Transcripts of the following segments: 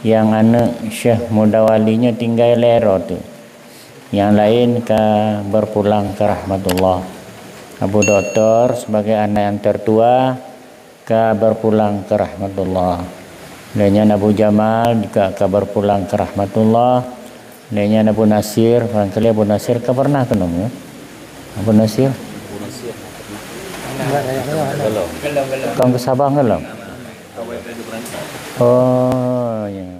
yang anak Syekh Mudawalinya tinggal lero tu. Yang lain ke berpulang ke rahmatullah. Abu Doktor sebagai anak yang tertua ke berpulang ke rahmatullah. Lainnya Abu Jamal juga ke berpulang ke rahmatullah. Lainnya Abu Nasir, barangkali Abu Nasir ke pernah ke ya? Abu Nasir? Kau ke Sabah ngelam? Oh ya.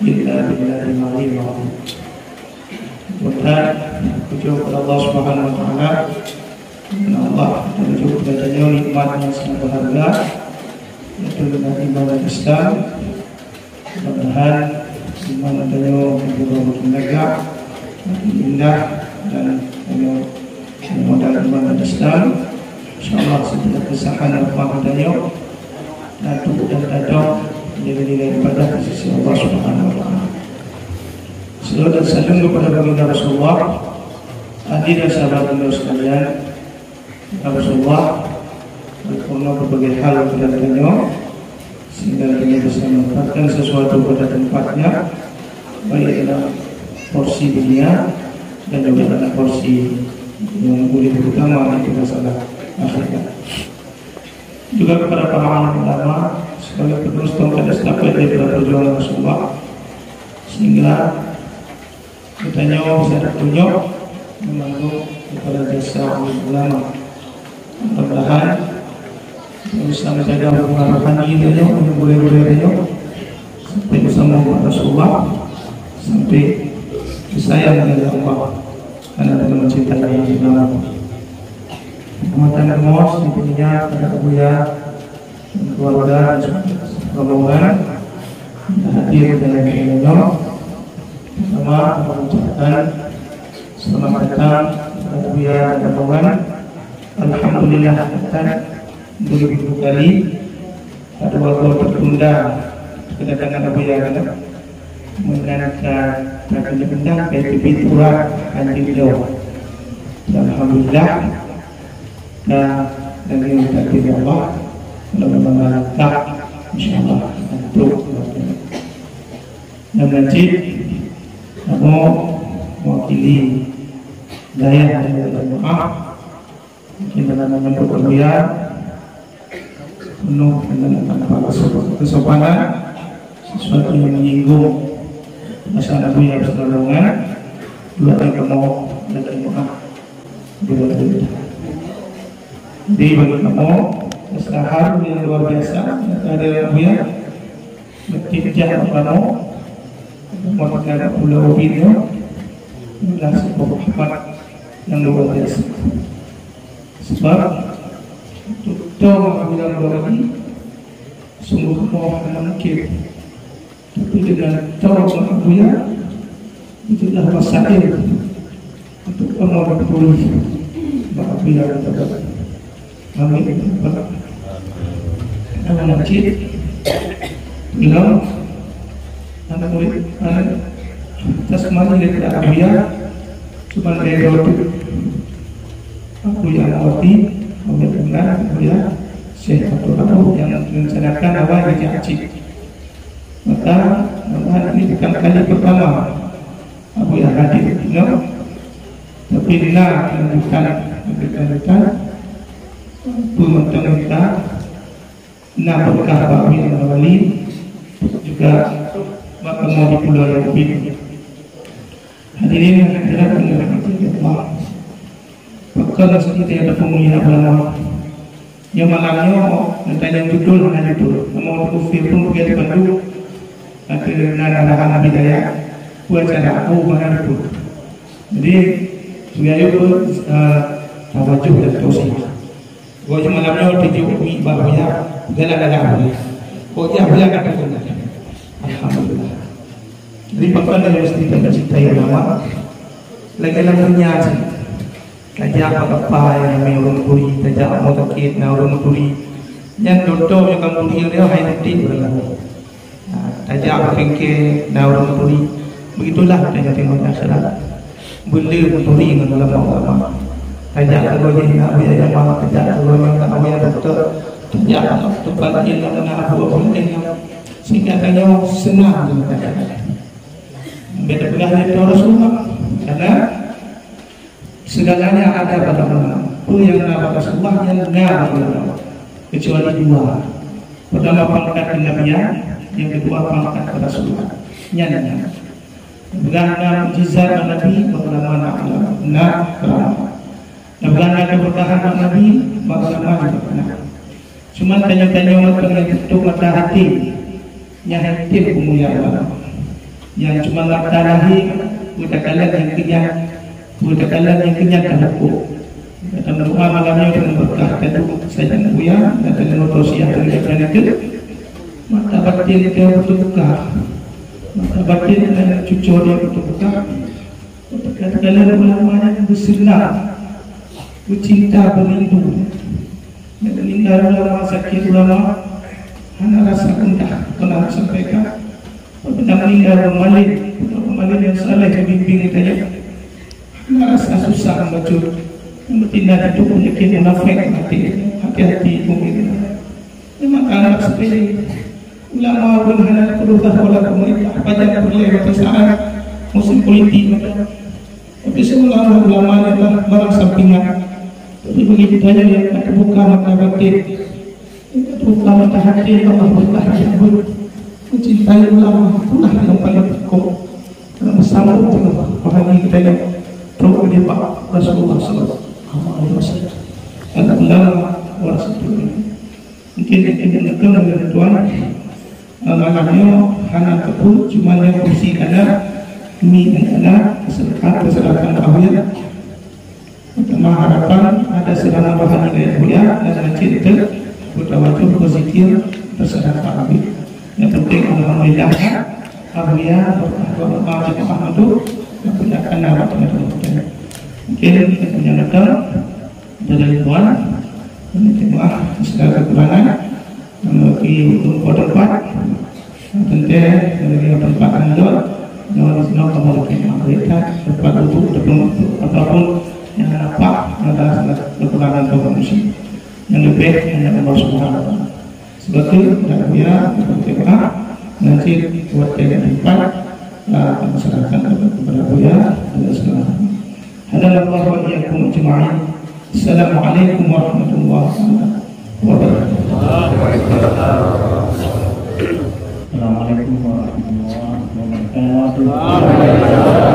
illa billahi al-'aliyyil 'azim. Puji kepada Allah Subhanahu wa taala. Allah menunjuk kepadanya nikmat yang sangat berharga, yaitu dengan iman dan Islam. Mudah-mudahan iman adanya berubah menegak, makin indah dan modal iman dan Islam. InsyaAllah setiap kesahan dan adanya datuk dan datuk nilai-nilai ibadah di sisi Allah Subhanahu wa taala. Salawat dan salam kepada baginda Rasulullah, adik dan sahabat beliau sekalian. Rasulullah berpurna berbagai hal kepada beliau sehingga beliau bisa menempatkan sesuatu pada tempatnya, baik dalam porsi dunia dan juga dalam porsi yang boleh terutama di masalah akhirat. Juga kepada para ulama sebagai penerus tongkat estafet daripada perjuangan Rasulullah, sehingga kitanya bisa tertunjuk membantu kepada jasa ulama. Mudah-mudahan bisa menjaga hubungan ini yang boleh-boleh sampai bersama Rasulullah, sampai disayang oleh Allah karena dengan mencintai Islam. Kematan Mos dipunya pada Abuya keluarga rombongan hadir dengan beliau bersama mengucapkan selamat datang pada Abuya rombongan. Alhamdulillah begitu kali pada waktu tertunda kedatangan Abuya mengenangkan kami benda yaitu Pintura Kanjeng beliau. Alhamdulillah dan ini takdir Allah mudah-mudahan insyaallah untuk dan masjid kamu mewakili daya dan doa kita menyambut Abuya penuh dengan tanpa kesopanan, sesuatu yang menyinggung masalah Abuya berselawungan, dua kali kamu dan maaf berdoa. Jadi bagi kamu kesalahan yang luar biasa ada Abuya bertijah kamu melakukan pulau video adalah sebuah rahmat yang luar biasa. Sebab tahu bila lagi sungguh mohon mungkin, tapi dengan tahu Abuya itulah masalah untuk orang berpuluh Abuya terdapat. Amin. Anak kecil, bilang anak murid, anak tasmani dari Abuya cuma dari waktu. Abuya Mawati, Abuya Tengah, Abuya Syekh Abdul Rahman yang merencanakan awal di Aceh. Maka ini bukan kali pertama Abuya hadir, tapi nak menunjukkan pemerintah nak berkah Abuya Mawali juga bertemu di Pulau Lubin. Hadirin yang hadirat Allah. Kalau kita ada pemulihan ulama yang malamnya tentang judul hanya judul mau kufir pun kita bantu nanti narahan Nabi Daya buat cara aku mana itu. Jadi juga itu tawajuh dan tausiah. Gua cuma malamnya tujuh bahaya dalam kau jangan kata benar. Alhamdulillah. Jadi pakaian yang mesti kita cintai ulama lagi-lagi nyaji. Tajak apa yang kami urung turi, tajak mau takit na urung turi. Yang dodo yang kamu turi dia hai nanti berlalu. Tajak kengke na urung turi. Begitulah tajak tengok akhirat. Benda turi dengan dalam agama. Tajak kalau jadi Abuya yang maha, tajak kalau yang Abuya doktor, tajak tempat ilmu dan Abu penting sehingga tanya senang dengan tajak. Beda belah dari Rasulullah karena segalanya ada pada Allah. Itu yang nama Rasulullah yang nggak ada kecuali dua. Pertama pangkat kenabian, yang kedua pangkat Rasulullah. Nyanya. Bagaimana mujizat Nabi, bagaimana kerama. Bagaimana keberkahan Nabi, bagaimana berkenaan. Cuma tanya-tanya orang itu mata hati, nyahati kemuliaan Allah. yang cuma tarahi budak kalian yang kenyang dan hukum. Dalam doa malamnya dengan berkah dan saya dan Buya dan dengan tausiah dari itu, mata batin dia bertukar, mata batin dan cucu dia bertukar. Kata kalian ulama yang bersinar, bercinta, berlindung. Dan meninggal ulama, sakit ulama, hanya rasa gundah pernah sampaikan. Pernah meninggal pemalin yang saleh bimbing kita, hanya rasa susah membaca. Bertindak itu penyakit munafik, hati-hati mungkin. Memang anak seperti ulama pun hendak perlu tahu oleh pemerintah pajak perleh kesalahan musim politik. Tapi semua ulama adalah barang sampingan. Tapi bagi kita yang terbuka mata batin, terbuka mata hati, Allah berkah mencintai ulama itulah yang paling pokok. Karena bersama dengan pahami kita yang terbuka di Pak Rasulullah SAW. Anak ulama warasatullah. Mungkin dengan Tuhan malamnya hanya kepul cuma yang kursi kada ini dan kada kesalahan bahaya. Pertama harapan ada serana bahan yang mulia dan cinta bertawajud positif terserah Habib. Yang penting alhamdulillah Habibnya berdoa jemaah itu yang punya anak mungkin kita punya letak dari Tuhan jemaah segala kekurangan memiliki untuk tempat tentu dari tempat anda jangan senang kamu lakukan mereka tempat untuk apapun yang nampak adalah salah kekurangan kaum manusia yang lebih hanya Allah Subhanahu wa taala sebagai daya jemaah nanti buat jaga tempat masyarakat kepada Buya dan segala Hadalah Allah wa iyyakum ajma'in. Assalamualaikum warahmatullahi wabarakatuh. Assalamualaikum warahmatullahi wabarakatuh.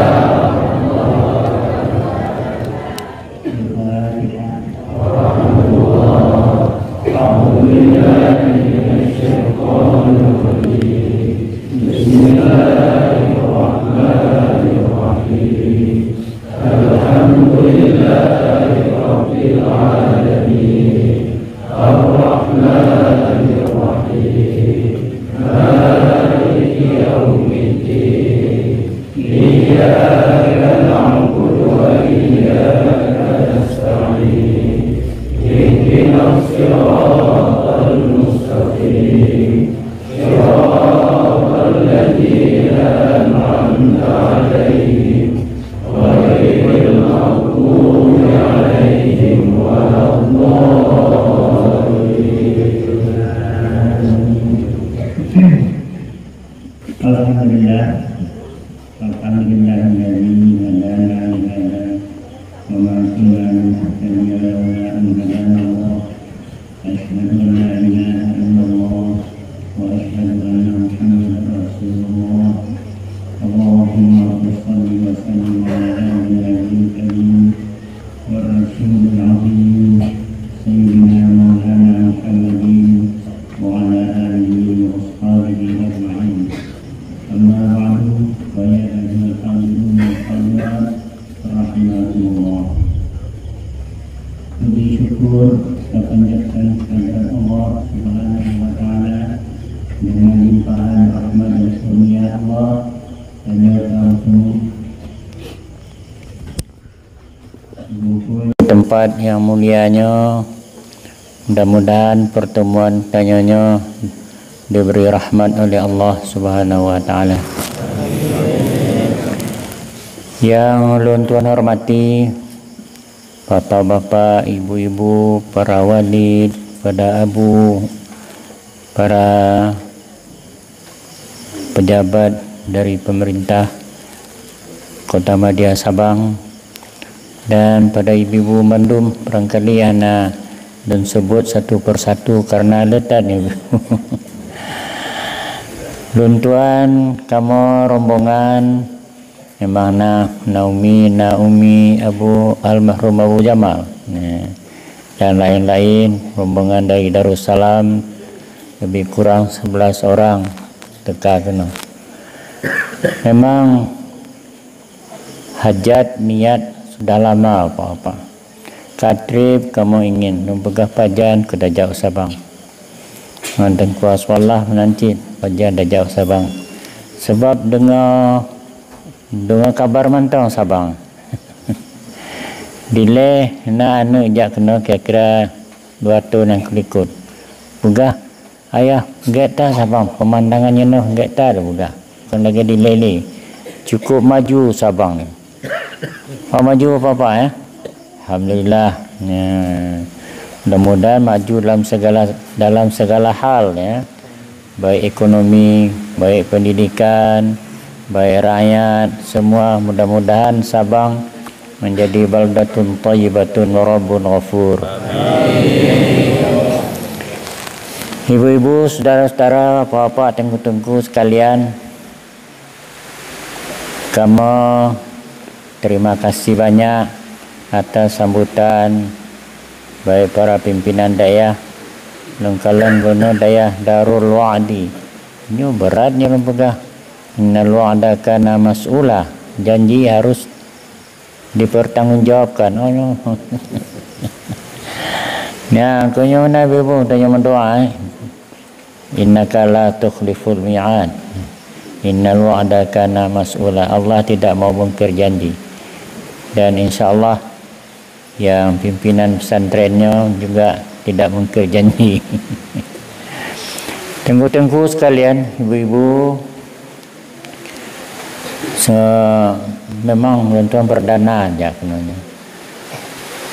Tempat yang mulianya, mudah-mudahan pertemuan tanyanya diberi rahmat oleh Allah Subhanahu wa taala. Yang ulun tuan hormati bapak-bapak, ibu-ibu, para walid, pada abu, para pejabat dari pemerintah Kota Madya Sabang, dan pada ibu-ibu mandum barangkali ana dan sebut satu persatu karena letak ni. Luntuan kamu rombongan yang mana Naumi Abu Almarhum Abu Jamal dan lain-lain rombongan dari Darussalam lebih kurang 11 orang teka kena. Memang hajat niat sudah lama apa-apa. Katrib kamu ingin membegah pajan ke Dajjal Sabang. Mantan kuas wallah menanti pajan Dajjal Sabang. Sebab dengar kabar mantau Sabang. Delay nak anu jak kena kira-kira 2 tahun yang kelikut. Begah ayah geta Sabang pemandangannya noh geta dah begah. Bukan lagi delay. Cukup maju Sabang ni. Maju apa-apa ya. Alhamdulillah. Ya. Mudah-mudahan maju dalam segala hal ya. Baik ekonomi, baik pendidikan, baik rakyat, semua mudah-mudahan Sabang menjadi baldatun thayyibatun wa rabbun ghafur. Ibu-ibu, saudara-saudara, bapak, tengku-tengku sekalian, kamu terima kasih banyak atas sambutan baik para pimpinan daerah Lengkalan guna daerah Darul Wa'di. Ini beratnya lempegah. Innal wa'da kana mas'ula. Janji harus dipertanggungjawabkan. Oh no. Ya, kunyo Nabi pun tanya mendoa. Innaka la tukhliful mi'ad. Innal wa'da kana mas'ula. Allah tidak mau mungkir janji. Dan insya-Allah yang pimpinan pesantrennya juga tidak mungkir janji. Tengku-tengku sekalian, ibu-ibu, memang tuan perdana aja kenanya.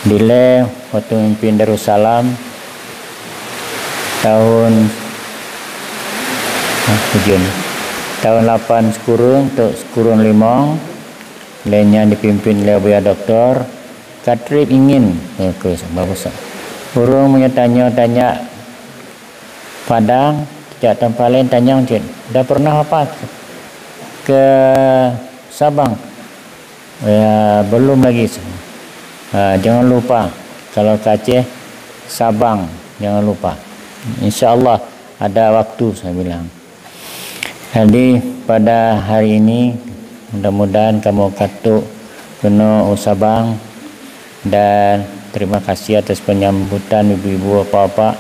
Dile waktu memimpin Darussalam tahun 8 sekurung untuk sekurung 5 lainnya dipimpin oleh Buya Doktor. Katrib ingin ke bagus. Burung punya tanya Padang, sejak tempat lain tanya cik, dah pernah apa ke Sabang? Ya, belum lagi. Jangan lupa kalau ke Aceh, Sabang, jangan lupa. InsyaAllah ada waktu, saya bilang. Jadi pada hari ini mudah-mudahan kamu katuk kena Sabang, dan terima kasih atas penyambutan ibu-ibu bapak,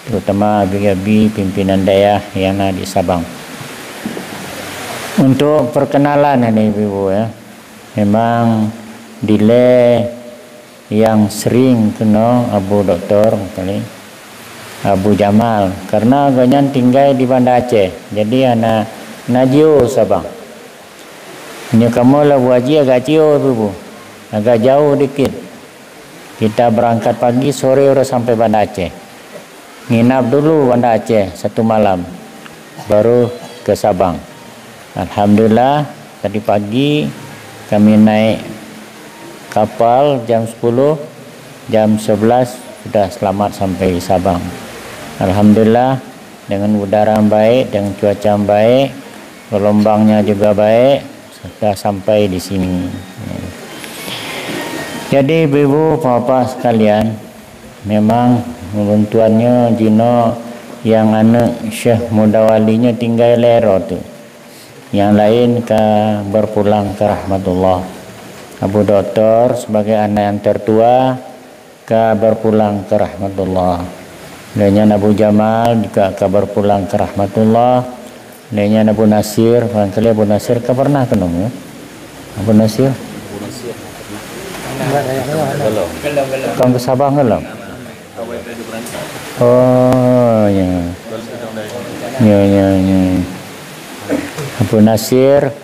terutama abi-abi pimpinan daerah yang ada di Sabang. Untuk perkenalan ini ibu-ibu ya, memang delay yang sering kena Abu Doktor kali Abu Jamal karena agaknya tinggal di Banda Aceh, jadi anak Najio Sabang. Ini kamu lah Bu Haji agak jauh ibu-ibu, agak jauh dikit. Kita berangkat pagi, sore udah sampai Banda Aceh. Nginap dulu Banda Aceh 1 malam, baru ke Sabang. Alhamdulillah tadi pagi kami naik kapal jam 10, jam 11 sudah selamat sampai Sabang. Alhamdulillah dengan udara yang baik, dengan cuaca yang baik, gelombangnya juga baik, sudah sampai di sini. Jadi ibu bapak sekalian, memang bantuannya Jino yang anak Syekh Mudawalinya tinggal lero tu. Yang lain ke berpulang ke rahmatullah. Abu Doktor sebagai anak yang tertua ke berpulang ke rahmatullah. Lainnya Abu Jamal juga ke berpulang ke rahmatullah. Lainnya Abu Nasir, barangkali Abu Nasir ke pernah kenal ya? Abu Nasir? Kau ke Sabang ke lah? Oh ya. Ya. Abu Nasir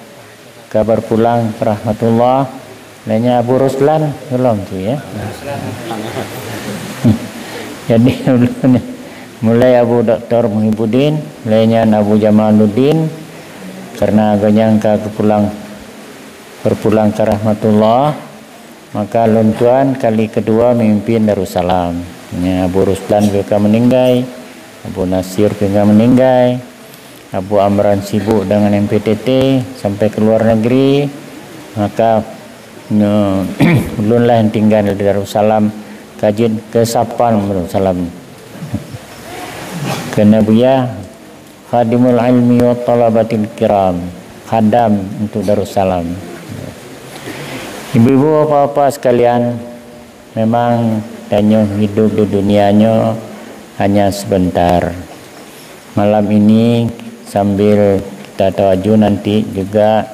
kabar pulang rahmatullah. Lainnya Abu Ruslan belum tu ya. Jadi mulai Abu Doktor Muhibbuddin, lainnya Abu Jamaluddin karena agaknya berpulang ke rahmatullah. Maka luntuan kali kedua memimpin Darussalam. Ya, Abu Ruslan juga meninggal, Abu Nasir juga meninggal, Abu Amran sibuk dengan MPTT sampai ke luar negeri. Maka ulunlah yang tinggal di Darussalam, kajian ke-8 Darussalam. Kena Buya Khadimul ilmi wa talabatil kiram. khadam untuk Darussalam. Ibu-ibu, bapak-bapak sekalian, memang tanya hidup di dunianya hanya sebentar. Malam ini sambil kita tawaju nanti juga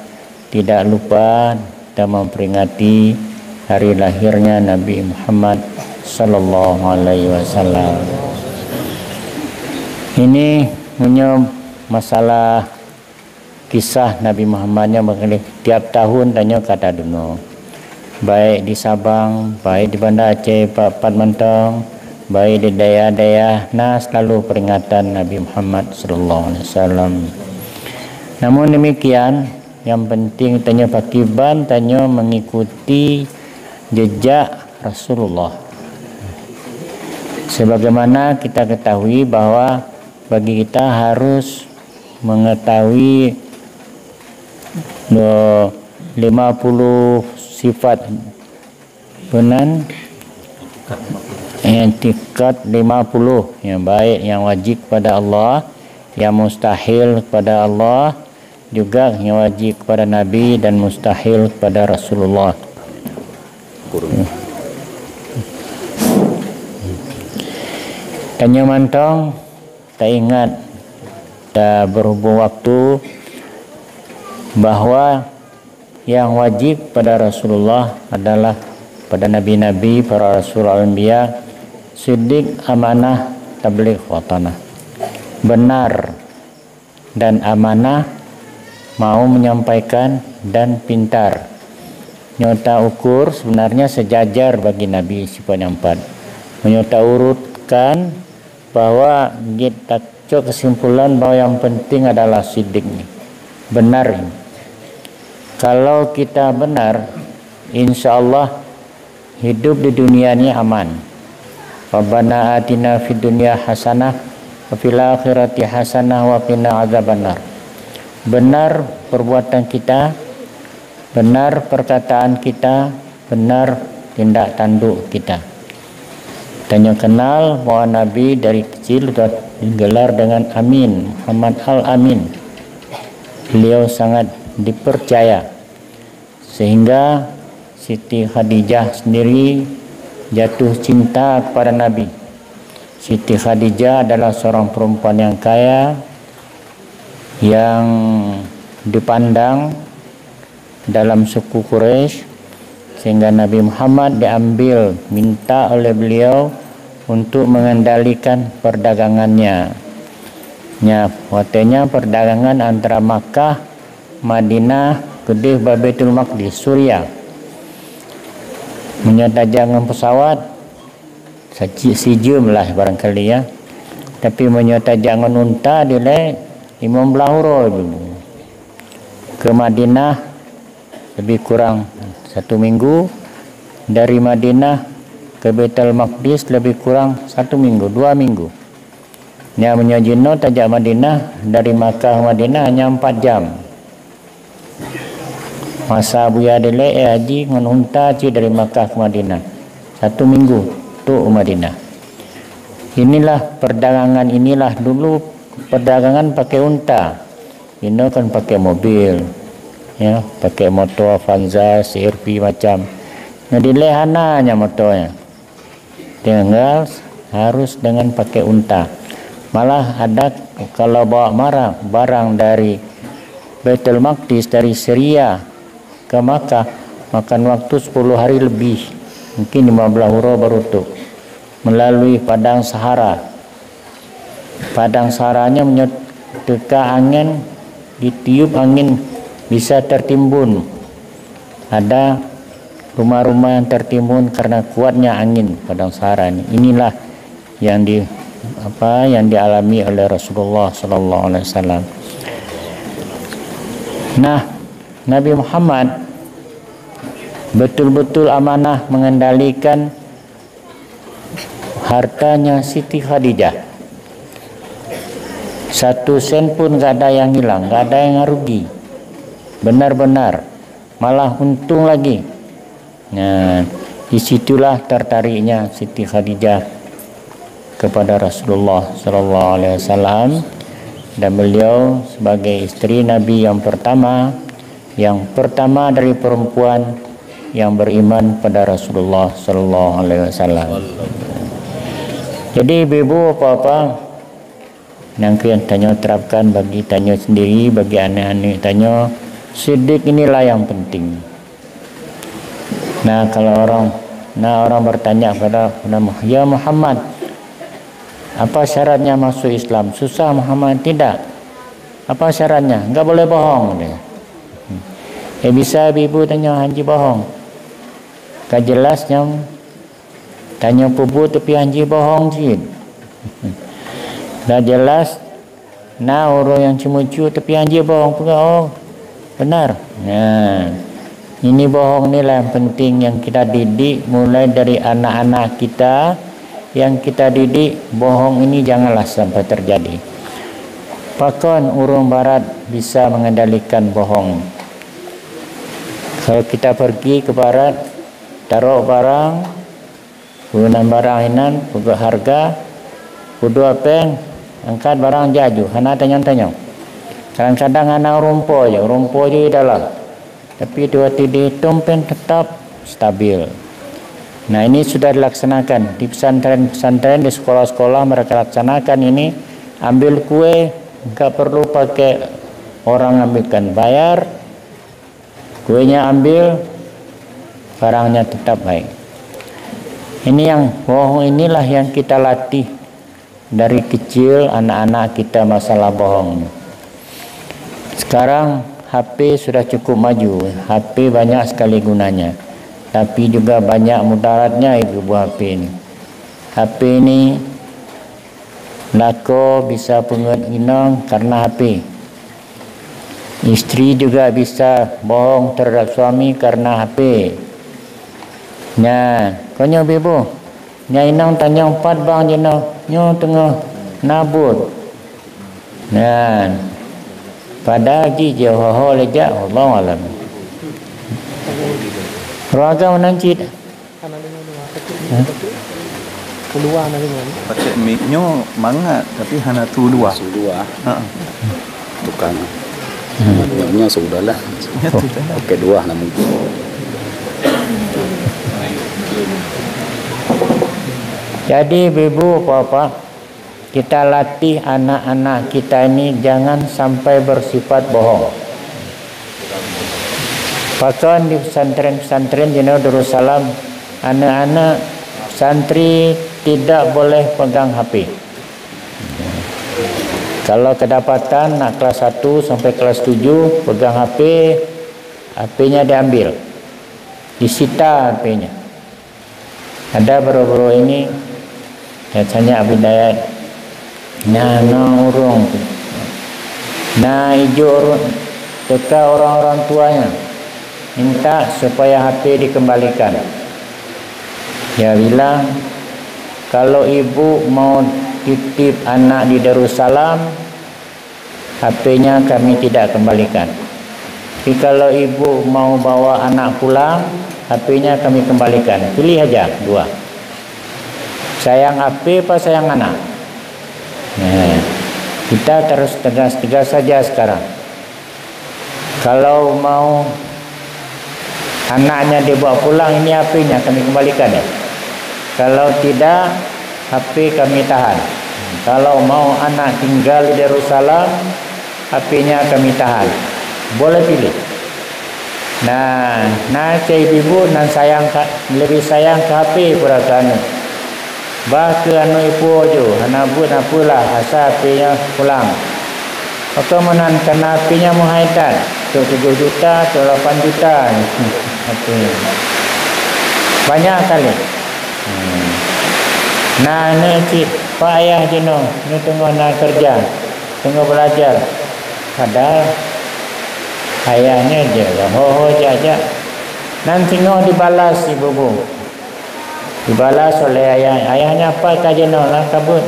tidak lupa kita memperingati hari lahirnya Nabi Muhammad sallallahu alaihi wasallam. Ini punya masalah kisah Nabi Muhammadnya mengenai tiap tahun tanya kata dunia. Baik di Sabang, baik di Banda Aceh, Pak Mentong, baik di daerah-daerah, selalu peringatan Nabi Muhammad sallallahu alaihi wasallam. Namun demikian, yang penting tanya pakiban, tanya mengikuti jejak Rasulullah. Sebagaimana kita ketahui bahwa bagi kita harus mengetahui 50 sifat benar etikat 50 yang baik, yang wajib kepada Allah, yang mustahil kepada Allah, juga yang wajib kepada Nabi dan mustahil kepada Rasulullah. Tanya mantong, tak ingat dah berhubung waktu bahwa yang wajib pada Rasulullah adalah pada nabi-nabi, para rasul al-anbiya, siddiq, amanah, tabligh wa tanah. Benar dan amanah, mau menyampaikan dan pintar. Nyota ukur sebenarnya sejajar bagi Nabi sifat yang 4. Menyota urutkan bahwa kita cok kesimpulan bahwa yang penting adalah siddiq, benar. Kalau kita benar, insya Allah hidup di dunia ini aman. Rabbana atina fid dunya hasanah wa fil akhirati hasanah wa qina adzabannar. Benar perbuatan kita, benar perkataan kita, benar tindak tanduk kita. Tanya kenal bahwa Nabi dari kecil sudah digelar dengan Amin, Muhammad Al-Amin. Beliau sangat dipercaya sehingga Siti Khadijah sendiri jatuh cinta kepada Nabi. Siti Khadijah adalah seorang perempuan yang kaya, yang dipandang dalam suku Quraisy, sehingga Nabi Muhammad diambil, minta oleh beliau untuk mengendalikan perdagangannya. Waktunya perdagangan antara Makkah, Madinah, Kedih, Baitul Maqdis, Suriah. Menyertajangan pesawat sejam lah barangkali ya, tapi menyertajangan unta dilai 15 euro dulu. Ke Madinah lebih kurang 1 minggu, dari Madinah ke Baitul Maqdis lebih kurang 1 minggu, 2 minggu. Yang menyajino tajak Madinah dari Makkah ke Madinah hanya 4 jam. Masa Buya Dele haji dengan unta dari Makkah ke Madinah 1 minggu tu Madinah. Inilah perdagangan, inilah dulu perdagangan pakai unta. Ini kan pakai mobil, ya, pakai motor Avanza, CRV macam. Ngedile hananya motornya. Tinggal harus dengan pakai unta. Malah ada kalau bawa barang dari Baitul Maqdis, dari Syria ke Makkah, makan waktu 10 hari lebih, mungkin 15 euro baru tuh, melalui padang Sahara. Padang Saharanya menyeka angin, ditiup angin bisa tertimbun. Ada rumah-rumah yang tertimbun karena kuatnya angin padang Sahara ini. Inilah yang dialami oleh Rasulullah sallallahu alaihi wasallam. Nah, Nabi Muhammad betul-betul amanah mengendalikan hartanya Siti Khadijah. 1 sen pun gak ada yang hilang, gak ada yang rugi. Benar-benar, malah untung lagi. Nah, disitulah tertariknya Siti Khadijah kepada Rasulullah sallallahu alaihi wasallam, dan beliau sebagai istri Nabi yang pertama dari perempuan yang beriman pada Rasulullah sallallahu alaihi wasallam. Jadi ibu apa-apa yang kalian tanya terapkan bagi tanya sendiri, bagi anak-anak tanya, siddiq inilah yang penting. Nah, kalau orang bertanya kepada ya Muhammad, apa syaratnya masuk Islam? Susah Muhammad. Tidak. Apa syaratnya? Enggak boleh bohong dia. Bisa ibu tanya haji bohong. Kan jelasnya tanya pupu tapi haji bohong sih. Dah jelas. Nah, orang yang cemucu tapi haji bohong pun benar. Nah, ini bohong ni lah yang penting yang kita didik mulai dari anak-anak kita. Yang kita didik, bohong ini janganlah sampai terjadi. Bahkan orang barat bisa mengendalikan bohong. Kalau kita pergi ke barat, taruh barang, gunakan barang inan, buka harga, kudu apa, angkat barang jaju, hana tanya-tanya. Kadang-kadang anak rumpo je dalam. Tapi dua tidi tumpen tetap stabil. Nah, ini sudah dilaksanakan di pesantren-pesantren, di sekolah-sekolah mereka laksanakan ini. Ambil kue, enggak perlu pakai orang ambilkan, bayar, kuenya ambil, barangnya tetap baik. Ini yang bohong inilah yang kita latih dari kecil anak-anak kita masalah bohong. Sekarang HP sudah cukup maju, HP banyak sekali gunanya. Tapi juga banyak mudaratnya ibu HP ini. HP ini lako bisa penginang karena HP. Istri juga bisa bohong terhadap suami karena HP. Nah, konyo ibu. Nya inang tanya 4 bang jena, nyo tengah nabut. Nah, pada haji je ho leja Allah alam. Raga menancit. Keluar nanti kan. Pakai mic-nyo mangat tapi hana tu dua. Bukan. Mic-nya sudahlah. Pakai dua namun. Jadi ibu apa kita latih anak-anak kita ini jangan sampai bersifat bohong. Bahkan di pesantren-pesantren di Darussalam, anak-anak santri tidak boleh pegang HP. Kalau kedapatan nak kelas 1 sampai kelas 7 pegang HP, HP-nya diambil, disita HP-nya. Ada baru-baru ini biasanya Abidayat, nah urung, nah hijau teka orang-orang tuanya minta supaya HP dikembalikan. Dia bilang kalau ibu mau titip anak di Darussalam, HP-nya kami tidak kembalikan. Tapi kalau ibu mau bawa anak pulang, HP-nya kami kembalikan. Pilih aja dua. Sayang HP apa sayang anak? Nah, kita terus tegas-tegas saja sekarang. Kalau mau anaknya dibawa pulang, ini HP-nya kami kembalikan ya. Kalau tidak, HP kami tahan. Kalau mau anak tinggal di Darussalam, HP-nya kami tahan. Boleh pilih. Nah, cai ibu nan sayang lebih sayang ke HP perasaan. Bah ke anu ibu aja, anak bu apalah asal HP-nya pulang. Atau menan kena HP-nya menghaitan. 7 juta atau 8 juta. Banyak kali. Nah, ni cik pak ayah jeno, ni tengah nak kerja, tengah belajar. Padahal ayahnya je, ho aja. Nanti tengok dibalas ibu bu. Dibalas oleh ayah. Ayahnya apa kajeno lah kabut.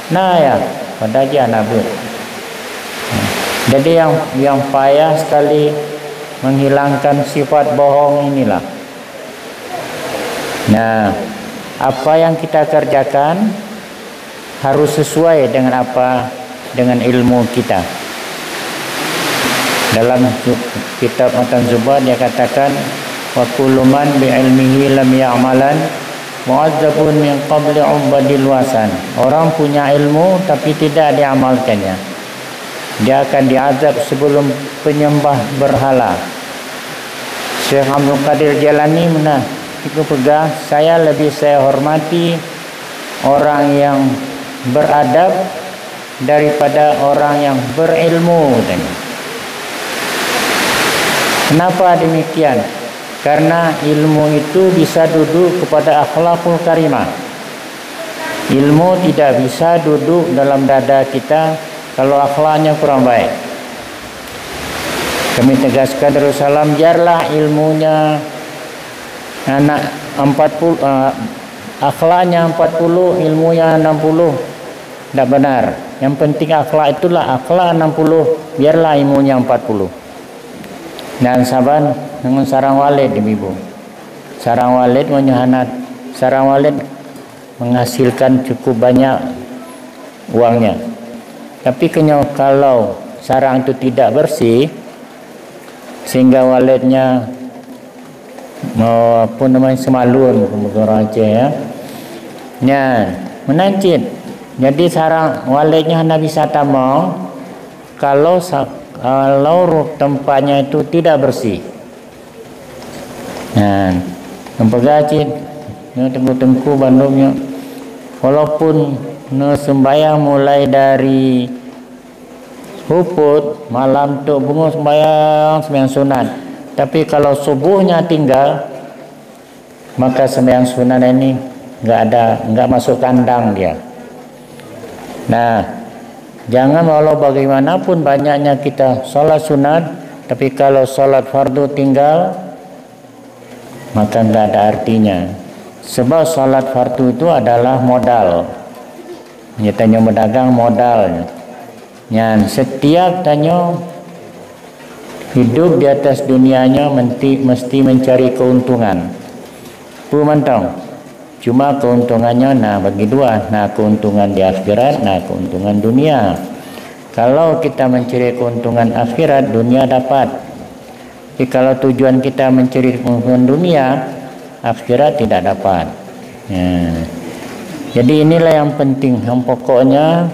Nah ya, pada dia nabut. Jadi yang payah sekali menghilangkan sifat bohong inilah. Nah, apa yang kita kerjakan harus sesuai dengan apa dengan ilmu kita. Dalam kitab Matan Zubat dia katakan wa kullu man bi ilmihi lam ya'malan mu'adzabun min qabli ubadil wasan. Orang punya ilmu tapi tidak diamalkannya, dia akan diazab sebelum penyembah berhala. Syekh Abdul Qadir Jalani itu pegang, saya hormati orang yang beradab daripada orang yang berilmu. Kenapa demikian? Karena ilmu itu bisa duduk kepada akhlakul karimah. Ilmu tidak bisa duduk dalam dada kita kalau akhlaknya kurang baik. Kami tegaskan Darussalam, biarlah ilmunya anak 40, akhlaknya 40, ilmunya 60, tidak benar. Yang penting akhlak itulah, akhlak 60, biarlah ilmunya 40. Dan saban dengan sarang walid ibu. Sarang walid menyohanat. Sarang walid menghasilkan cukup banyak uangnya. Tapi kalau sarang itu tidak bersih, sehingga walidnya semalun orang Aceh ya. Menancit. Jadi sarang walidnya hanya bisa tamang kalau tempatnya itu tidak bersih. Tempegacit tengku Bandungnya, walaupun sembahyang mulai dari huput malam tu bunga sembahyang sunat, tapi kalau subuhnya tinggal, maka sembahyang sunat ini enggak masuk kandang dia. Jangan walau bagaimanapun banyaknya kita sholat sunat, tapi kalau sholat fardu tinggal, maka tidak ada artinya. Sebab sholat fardu itu adalah modal. Tanya berdagang modal. Setiap tanya hidup di atas dunianya mesti mencari keuntungan. Mantong. Cuma keuntungannya bagi dua, keuntungan di akhirat, keuntungan dunia. Kalau kita mencari keuntungan akhirat, dunia dapat. Tapi kalau tujuan kita mencari keuntungan dunia, akhirat tidak dapat. Jadi inilah yang penting, yang pokoknya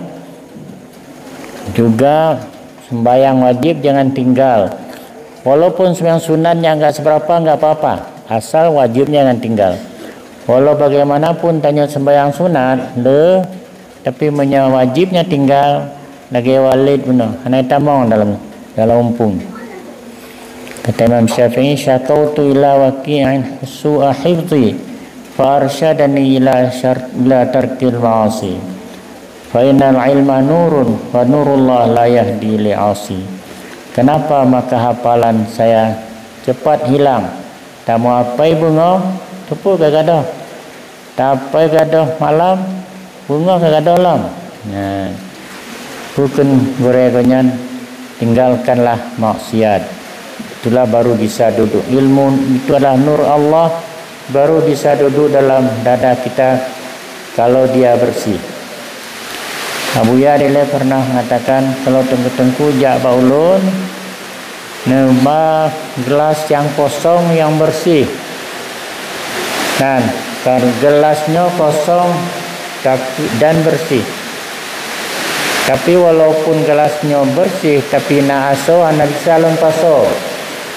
juga sembahyang wajib jangan tinggal. Walaupun sembahyang sunatnya enggak seberapa, enggak apa-apa, asal wajibnya jangan tinggal. Walau bagaimanapun tanya sembahyang sunat tapi wajibnya tinggal lagi walid benar. Hanai tamang dalam umpung. Kata Imam Syafi'i, syakautu ila waqi'in su'a hifzi fa arsyadani ila tarkil ma'asi. Fa innal ilma nurun wa nurullah la yahdi li'asi. Kenapa maka hafalan saya cepat hilang? Tamu apa bunga? Tepuk kagadah. Tapai gadah malam, bunga kagadah lam. Bukan gorengan, tinggalkanlah maksiat. Itulah baru bisa duduk. Ilmu itu adalah nur Allah, baru bisa duduk dalam dada kita kalau dia bersih. Abu Yadillah pernah mengatakan, kalau tengku-tengku jak baulun, nema gelas yang kosong yang bersih. Kalau gelasnya kosong dan bersih. Tapi walaupun gelasnya bersih, tapi naaso anak bisa lempaso.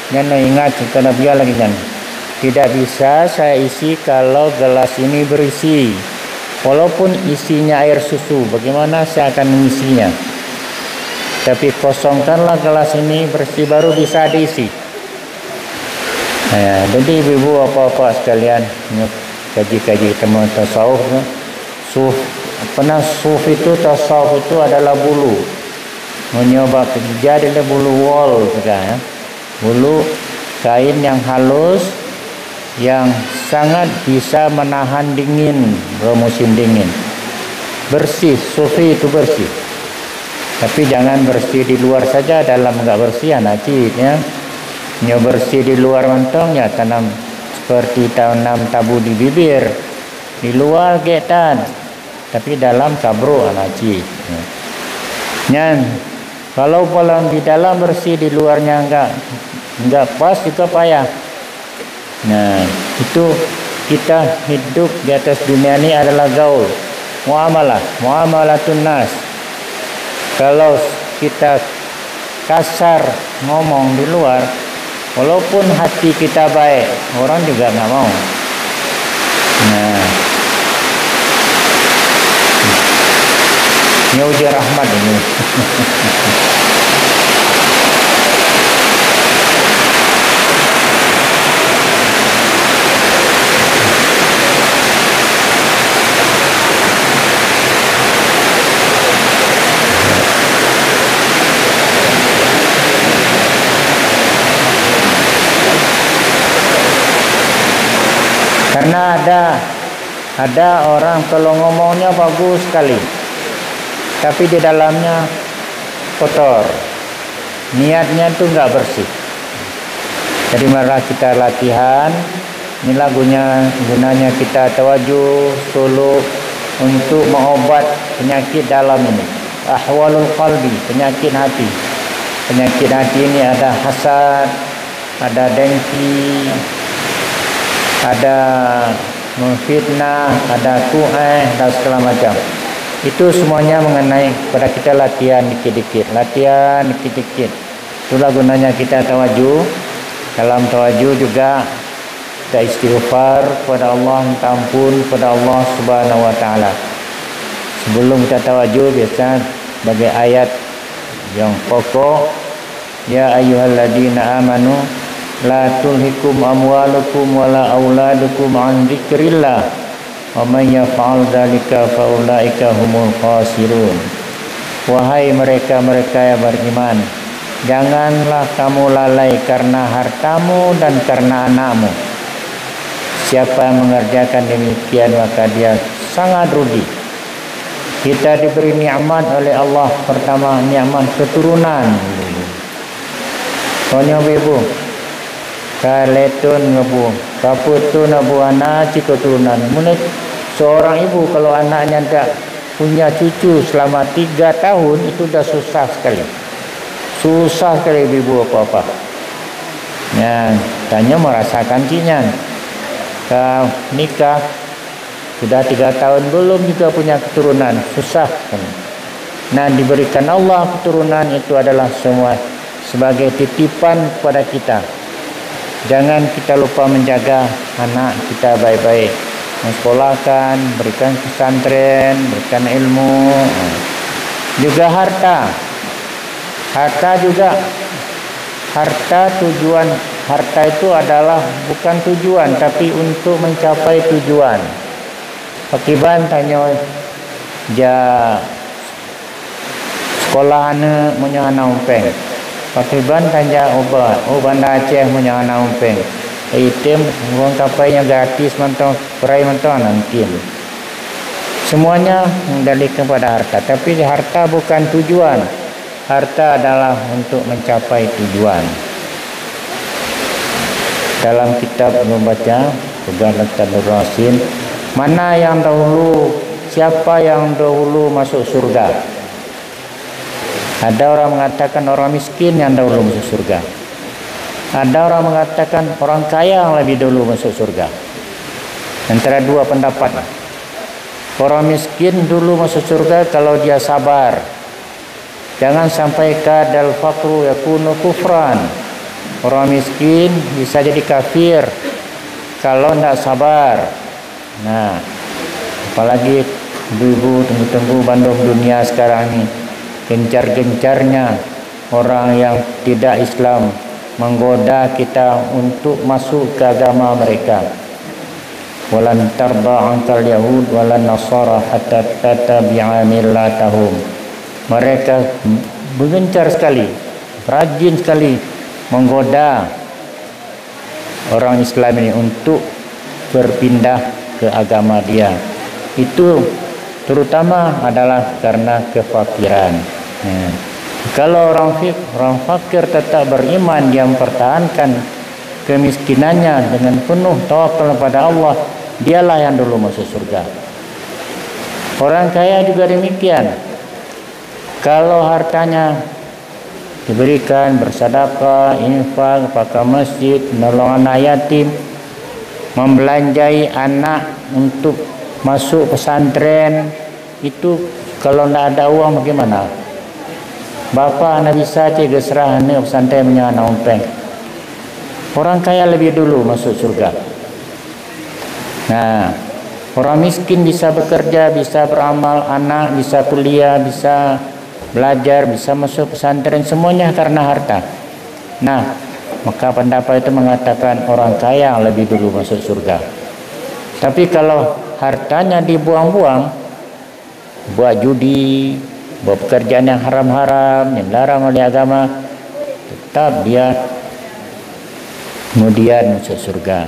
Jangan ingat kita biar lagi kan. Tidak bisa saya isi kalau gelas ini berisi. Walaupun isinya air susu, bagaimana saya akan mengisinya? Tapi kosongkanlah gelas ini bersih baru bisa diisi. Jadi ibu-ibu apa-apa sekalian, kaji-kaji teman tasawuf, suf itu tasawuf itu adalah bulu, mencoba kerja adalah bulu wol juga, bulu kain yang halus yang sangat bisa menahan dingin musim dingin. Bersih, sufi itu bersih, tapi jangan bersih di luar saja, dalam enggak bersih anaknya. Bersih di luar mantong ya, tanam seperti tanam tabu di bibir, di luar getan, tapi dalam kabro anaci. Nyan, kalau pola di dalam bersih, di luarnya enggak pas juga payah. Nah, itu kita hidup di atas dunia ini adalah gaul, muamalatun nas. Kalau kita kasar ngomong di luar, walaupun hati kita baik, orang juga nggak mau. Nah, ini ujian rahmat ini. Karena ada orang kalau ngomongnya bagus sekali, tapi di dalamnya kotor, niatnya tuh nggak bersih. Jadi marilah kita latihan. Ini gunanya kita tawajuh solo untuk mengobat penyakit dalam ini. Ahwalul qalbi, penyakit hati. Penyakit hati ini ada hasad, ada dengki, ada memfitnah, ada ku'eh, dan segala macam. Itu semuanya mengenai pada kita latihan dikit-dikit. Itulah gunanya kita tawajuh. Dalam tawajuh juga kita istighfar kepada Allah, minta ampun kepada Allah Subhanahu wa taala. Sebelum kita tawajuh biasa sebagai ayat yang pokok, ya ayyuhalladzina amanu la tulhikum amwalukum wala auladukum an dzikrillah wa may yaf'al dzalika fa ulaika humul khasirun. Wahai mereka-mereka yang beriman, janganlah kamu lalai karena hartamu dan karena anakmu. Siapa yang mengerjakan demikian maka dia sangat rugi. Kita diberi nikmat oleh Allah. Pertama, nikmat keturunan. Soalnya ibu kaletun ngabu, kaputun abu anak keturunan. Mulai seorang ibu kalau anaknya tidak punya cucu selama 3 tahun itu sudah susah sekali. Susah sekali ibu apa-apa. Ya, tanya merasakan kinyan. Ke nikah sudah 3 tahun belum juga punya keturunan, susah. Nah, diberikan Allah keturunan itu adalah semua sebagai titipan kepada kita. Jangan kita lupa menjaga anak kita baik-baik, mensekolahkan, berikan pesantren, berikan ilmu. Juga harta juga. Harta itu adalah bukan tujuan tapi untuk mencapai tujuan. Pakiban tanya ja sekolah anak punya anak umpeng. Pakiban tanya obat Aceh punya anak umpeng. Item orang kapainya gratis mentong perai mentong nanti. Semuanya mendalikan pada harta, tapi harta bukan tujuan. Harta adalah untuk mencapai tujuan. Dalam kitab membaca Pegangan Kitab Rasim, mana yang dahulu, siapa yang dahulu masuk surga? Ada orang mengatakan orang miskin yang dahulu masuk surga. Ada orang mengatakan orang kaya yang lebih dulu masuk surga. Antara dua pendapat. Orang miskin dulu masuk surga kalau dia sabar. Jangan sampai kadal faqru yakunu kufran. Orang miskin bisa jadi kafir kalau tidak sabar. Nah, apalagi ibu-ibu tunggu-tunggu Bandung dunia sekarang ini, gencar-gencarnya orang yang tidak Islam menggoda kita untuk masuk ke agama mereka. Walan tarda ankal yahud walan nasara hatta tattabi'a millatahum. Mereka bergencar sekali, rajin sekali menggoda orang Islam ini untuk berpindah ke agama dia. Itu terutama adalah karena kefakiran. Kalau orang fakir tetap beriman, dia mempertahankan kemiskinannya dengan penuh tawakal kepada Allah, dialah yang dulu masuk surga. Orang kaya juga demikian. Kalau hartanya diberikan bersedekah, infak, pakai masjid, menolong anak yatim, membelanjai anak untuk masuk pesantren, itu kalau tidak ada uang bagaimana? Bapa anak bisa saja serah anak pesantren punya anak umpeng. Orang kaya lebih dulu masuk surga. Nah, orang miskin bisa bekerja, bisa beramal, anak bisa kuliah, bisa belajar, bisa masuk pesantren, semuanya karena harta. Nah, maka pendapat itu mengatakan orang kaya lebih dulu masuk surga. Tapi kalau hartanya dibuang-buang, buat judi, buat pekerjaan yang haram-haram, yang dilarang oleh agama, tetap dia kemudian masuk surga.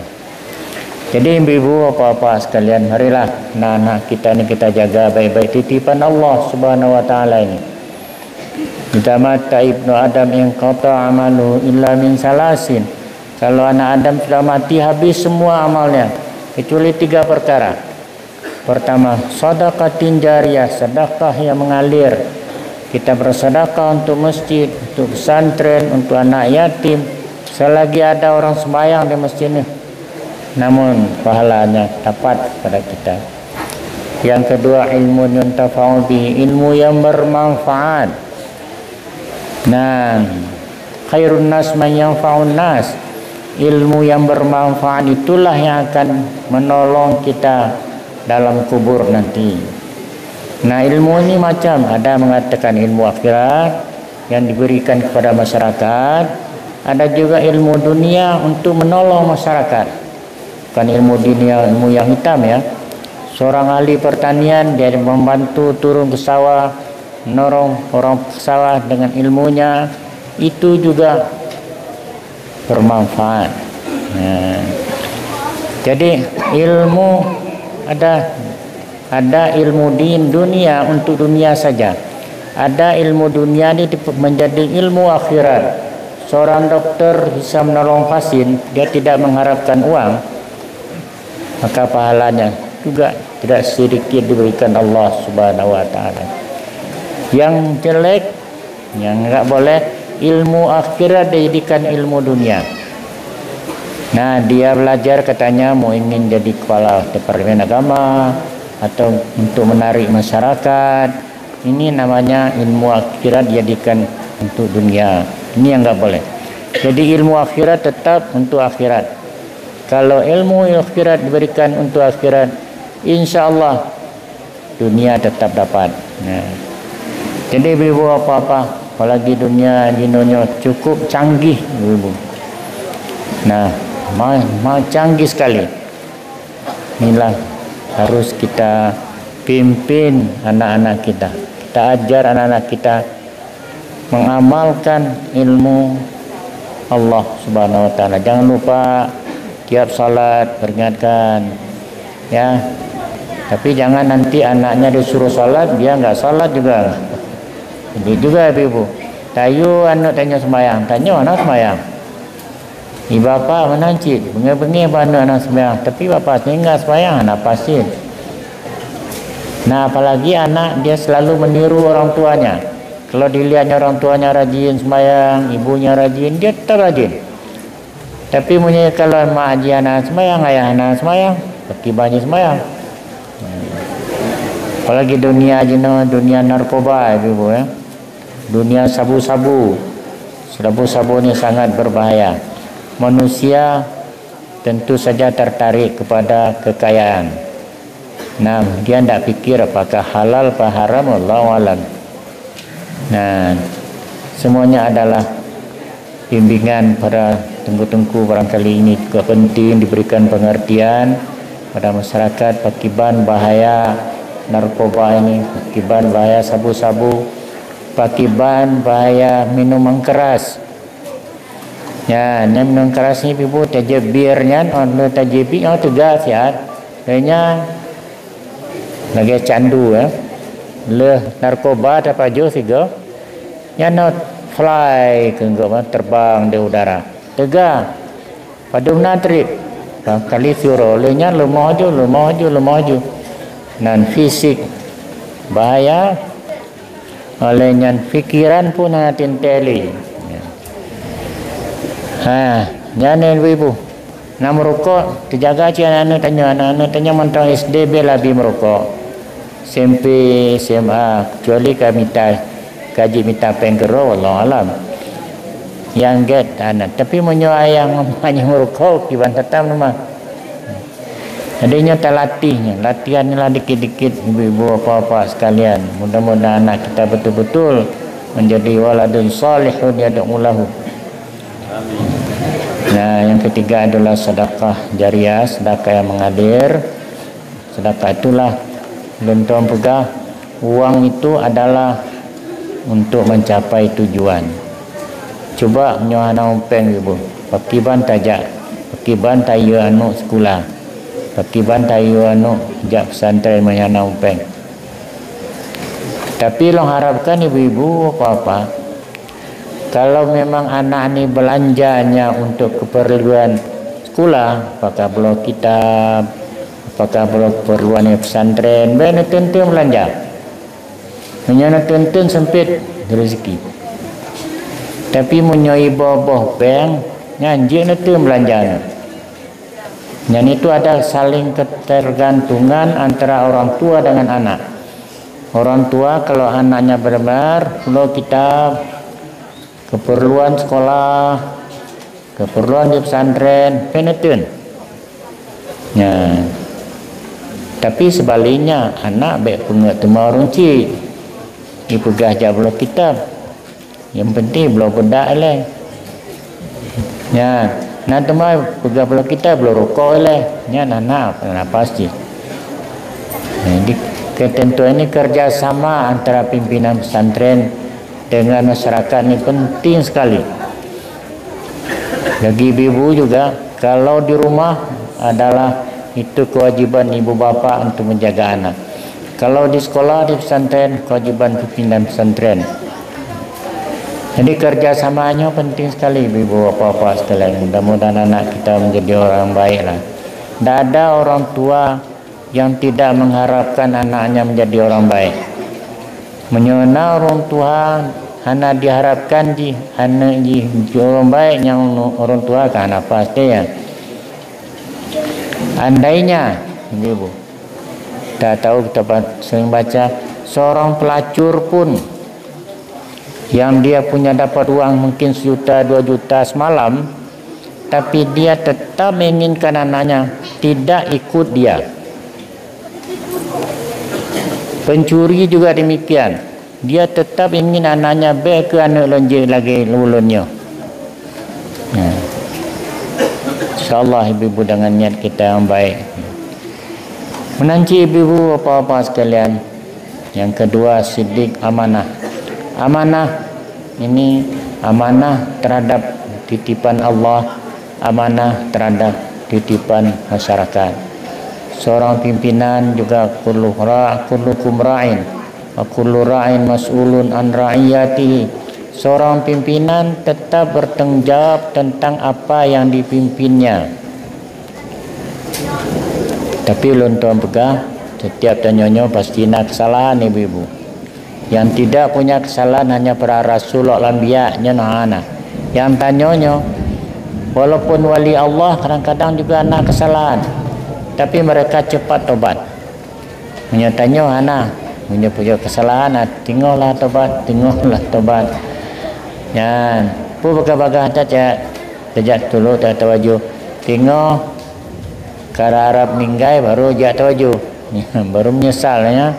Jadi ibu-ibu, apa-apa sekalian, marilah anak-anak kita ini kita jaga baik-baik, titipan Allah Subhanahu wa taala ini. Idza mata ibnu Adam yang qata amalu illa min salasin. Kalau anak Adam sudah mati, habis semua amalnya kecuali 3 perkara. Pertama, sedekatin jariyah, sedekah yang mengalir. Kita bersedekah untuk masjid, untuk pesantren, untuk anak yatim. Selagi ada orang sembahyang di masjid ini, namun pahalanya dapat pada kita. Yang kedua, ilmu yuntafa'u bihi, ilmu yang bermanfaat. Nah, khairun nas man yanfa'un nas. Ilmu yang bermanfaat itulah yang akan menolong kita dalam kubur nanti. Nah, ilmu ini macam, ada mengatakan ilmu akhirat yang diberikan kepada masyarakat, ada juga ilmu dunia untuk menolong masyarakat. Bukan ilmu dunia, ilmu yang hitam ya. Seorang ahli pertanian, dia membantu turun ke sawah, menolong orang ke sawah dengan ilmunya, itu juga bermanfaat. Nah, jadi ilmu ada ilmu dunia untuk dunia saja. Ada ilmu dunia ini menjadi ilmu akhirat. Seorang dokter bisa menolong pasien, dia tidak mengharapkan uang, maka pahalanya juga tidak sedikit diberikan Allah Subhanahu wa taala. Yang jelek, yang enggak boleh, ilmu akhirat dijadikan ilmu dunia. Nah, dia belajar katanya mau ingin jadi kepala departemen agama atau untuk menarik masyarakat. Ini namanya ilmu akhirat dijadikan untuk dunia. Ini yang enggak boleh. Jadi ilmu akhirat tetap untuk akhirat. Kalau ilmu akhirat diberikan untuk akhirat, insya Allah dunia tetap dapat. Nah, jadi ibu apa-apa, apalagi dunia cukup canggih, ibu. Nah, mau canggih sekali. Inilah harus kita pimpin anak-anak kita. Kita ajar anak-anak kita mengamalkan ilmu Allah Subhanahu wa taala. Jangan lupa tiap salat peringatkan ya. Tapi jangan nanti anaknya disuruh salat dia enggak salat juga. Jadi juga ibu. Tayu anak tanya sembahyang, tanya anak sembahyang. Ibu bapa menancit, bengi-bengi anak sembahyang, tapi bapa tinggal sembahyang anak pasir. Nah, apalagi anak dia selalu meniru orang tuanya. Kalau dilihatnya orang tuanya rajin sembahyang, ibunya rajin, dia tetap rajin. Tapi punya kalau mak dia anak sembahyang, ayah anak sembahyang, pergi banyak sembahyang. Apalagi dunia dunia narkoba ibu ya. Dunia sabu-sabu. Sabu-sabu ini sangat berbahaya. Manusia tentu saja tertarik kepada kekayaan. Nah, dia tidak pikir apakah halal atau haram, wallahu alam. Nah, semuanya adalah bimbingan pada tengku-tengku. Barangkali ini juga penting diberikan pengertian pada masyarakat pakiban bahaya narkoba ini, pakiban bahaya sabu-sabu, pakiban bahaya minuman keras. Ya, minuman keras ini ibu tajibirnya, orang tajibi yang tegas ya, hanya lagi candu ya. Le narkoba dapat jo sigo ya not fly ke terbang di udara tega pada trip kali suro lenya le maju nan fisik bahaya olehnya fikiran pun natin teli. Jangan ibu nak merokok terjaga ci anak-anak tanya mentang SD bela bi merokok SMP SMA kecuali kami kaji minta penggero wallahu alam yang get anak tapi menyoayang mamanya merokok kiban tetam rumah adanya terlatihnya latihanlah dikit-dikit ibu-ibu apa-apa sekalian mudah-mudahan anak kita betul-betul menjadi waladun salihun yad'u lahu. Nah, yang ketiga adalah sedekah jariah, sedekah yang mengalir. Sedekah itulah tuan pegang uang itu adalah untuk mencapai tujuan. Coba nyohana umpeng ibu, pakiban tajak, pakiban tayu anu sekolah, pakiban tayu anu jak pesantren menyana umpeng. Tapi long harapkan ibu-ibu apa-apa kalau memang anak ini belanjanya untuk keperluan sekolah, apakah blok kitab, apakah blok keperluan pesantren, benar tentu belanja. Menyana tentu sempit rezeki. Tapi menyoi boboh bank, nganjik tentu belanja. Yang itu ada saling ketergantungan antara orang tua dengan anak. Orang tua kalau anaknya benar, blok kitab, keperluan sekolah, keperluan di pesantren, penetun. Nah, tapi sebaliknya anak baik pengat tema orang cik, dipegah jablo kitab. Yang penting belum bedak lah. Ya, nak tema pegah belum kitab belum rokok lah. Ya, nak pasti. Jadi ketentuan ini kerjasama antara pimpinan pesantren dengan masyarakat ini penting sekali. Bagi ibu juga kalau di rumah adalah itu kewajiban ibu bapa untuk menjaga anak. Kalau di sekolah di pesantren kewajiban pimpinan pesantren. Jadi kerjasamanya penting sekali ibu bapa sekalian. Mudah-mudahan anak kita menjadi orang baik lah. Tidak ada orang tua yang tidak mengharapkan anaknya menjadi orang baik. Menyona orang tua hana diharapkan di anak di orang baik yang orang tua kan apa saja. Andainya ibu tak tahu kita sering baca seorang pelacur pun yang dia punya dapat uang mungkin 1 juta 2 juta semalam, tapi dia tetap menginginkan anaknya tidak ikut dia. Pencuri juga demikian, dia tetap ingin anaknya baik ke anak lonje lagi lulunnya. InsyaAllah ibu-ibu dengan niat kita yang baik menanci ibu-ibu apa-apa sekalian. Yang kedua siddiq amanah. Amanah ini amanah terhadap titipan Allah, amanah terhadap titipan masyarakat. Seorang pimpinan juga kullukum ra'in wa kullu ra'in mas'ulun an ra'iyatihi. Seorang pimpinan tetap bertanggung jawab tentang apa yang dipimpinnya. Tapi lontuan pegah setiap tanyanya pasti nak kesalahan ibu-ibu. Yang tidak punya kesalahan hanya para rasul al-anbiya nya nana. Yang tanyanya walaupun wali Allah kadang-kadang juga nak kesalahan. Tapi mereka cepat tobat. Menyatanya anak punya kesalahan, tinggallah tobat, Yan, pu baga-baga tajak tulu tak tawaju. Tinggal cara Arab minggai baru jak tawaju. Baru menyesalnya.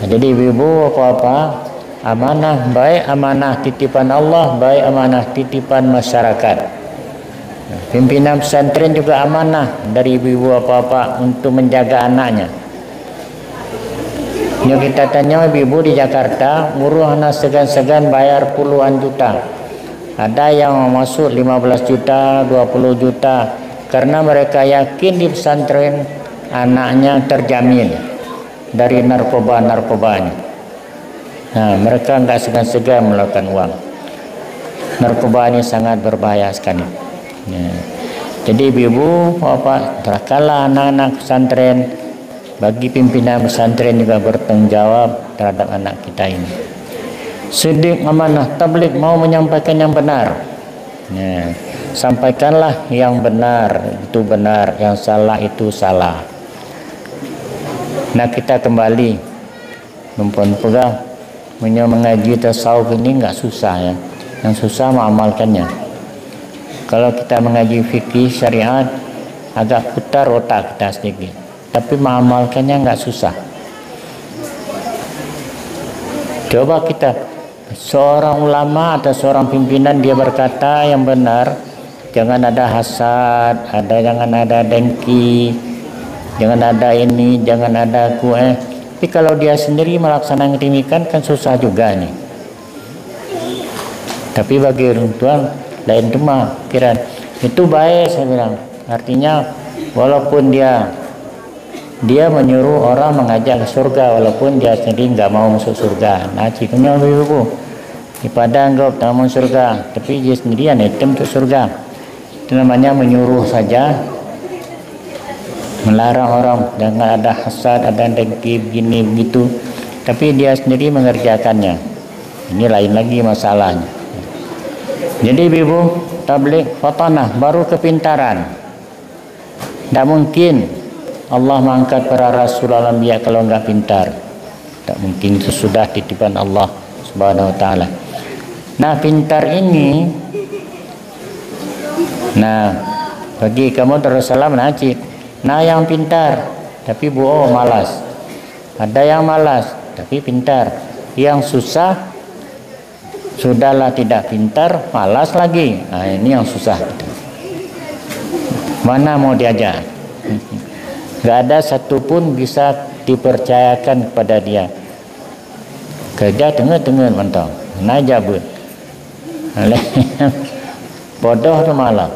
Jadi ibu apa-apa amanah baik amanah titipan Allah, baik amanah titipan masyarakat. Pimpinan pesantren juga amanah dari ibu-ibu apa-apa untuk menjaga anaknya. Yang kita tanya ibu-ibu di Jakarta, muruh anak segan-segan bayar puluhan juta. Ada yang masuk 15 juta, 20 juta karena mereka yakin di pesantren anaknya terjamin dari narkoba-narkobanya. Nah, mereka enggak segan-segan melakukan uang. Narkoba ini sangat berbahaya sekali. Ya. Jadi ibu apa terkala anak-anak pesantren bagi pimpinan pesantren juga bertanggung jawab terhadap anak kita ini. Sidik amanah tabligh, mau menyampaikan yang benar. Ya, sampaikanlah yang benar itu benar, yang salah itu salah. Nah, kita kembali mempegang mengaji tasawuf ini enggak susah ya. Yang susah mengamalkannya. Kalau kita mengaji fikih syariat agak putar otak kita sedikit, tapi mengamalkannya enggak susah. Coba kita, seorang ulama atau seorang pimpinan dia berkata yang benar, jangan ada hasad, jangan ada dengki, jangan ada ini, jangan ada tapi kalau dia sendiri melaksanakan demikian kan susah juga nih. Tapi bagi orang tua lain itu mah pikiran itu baik, saya bilang. Artinya walaupun dia menyuruh orang mengajak ke surga, walaupun dia sendiri nggak mau masuk surga. Nah, cikgunya ibu di Padang tak mau surga, tapi dia sendirian item untuk surga. Itu namanya menyuruh saja, melarang orang, jangan ada hasad, ada dengki begini begitu, tapi dia sendiri mengerjakannya. Ini lain lagi masalahnya. Jadi ibu tabligh fatanah baru kepintaran. Tidak mungkin Allah mengangkat para rasul anbiya kalau enggak pintar. Tak mungkin, itu sudah titipan Allah Subhanahu wa taala. Nah, pintar ini, nah bagi kamu Darussalam najib. Nah, yang pintar tapi malas. Ada yang malas tapi pintar. Yang susah sudahlah tidak pintar, malas lagi. Nah, ini yang susah. Mana mau diajak? Gak ada satupun bisa dipercayakan kepada dia. Kerja tengah-tengah mantap. Najabut. Bodoh tu malah.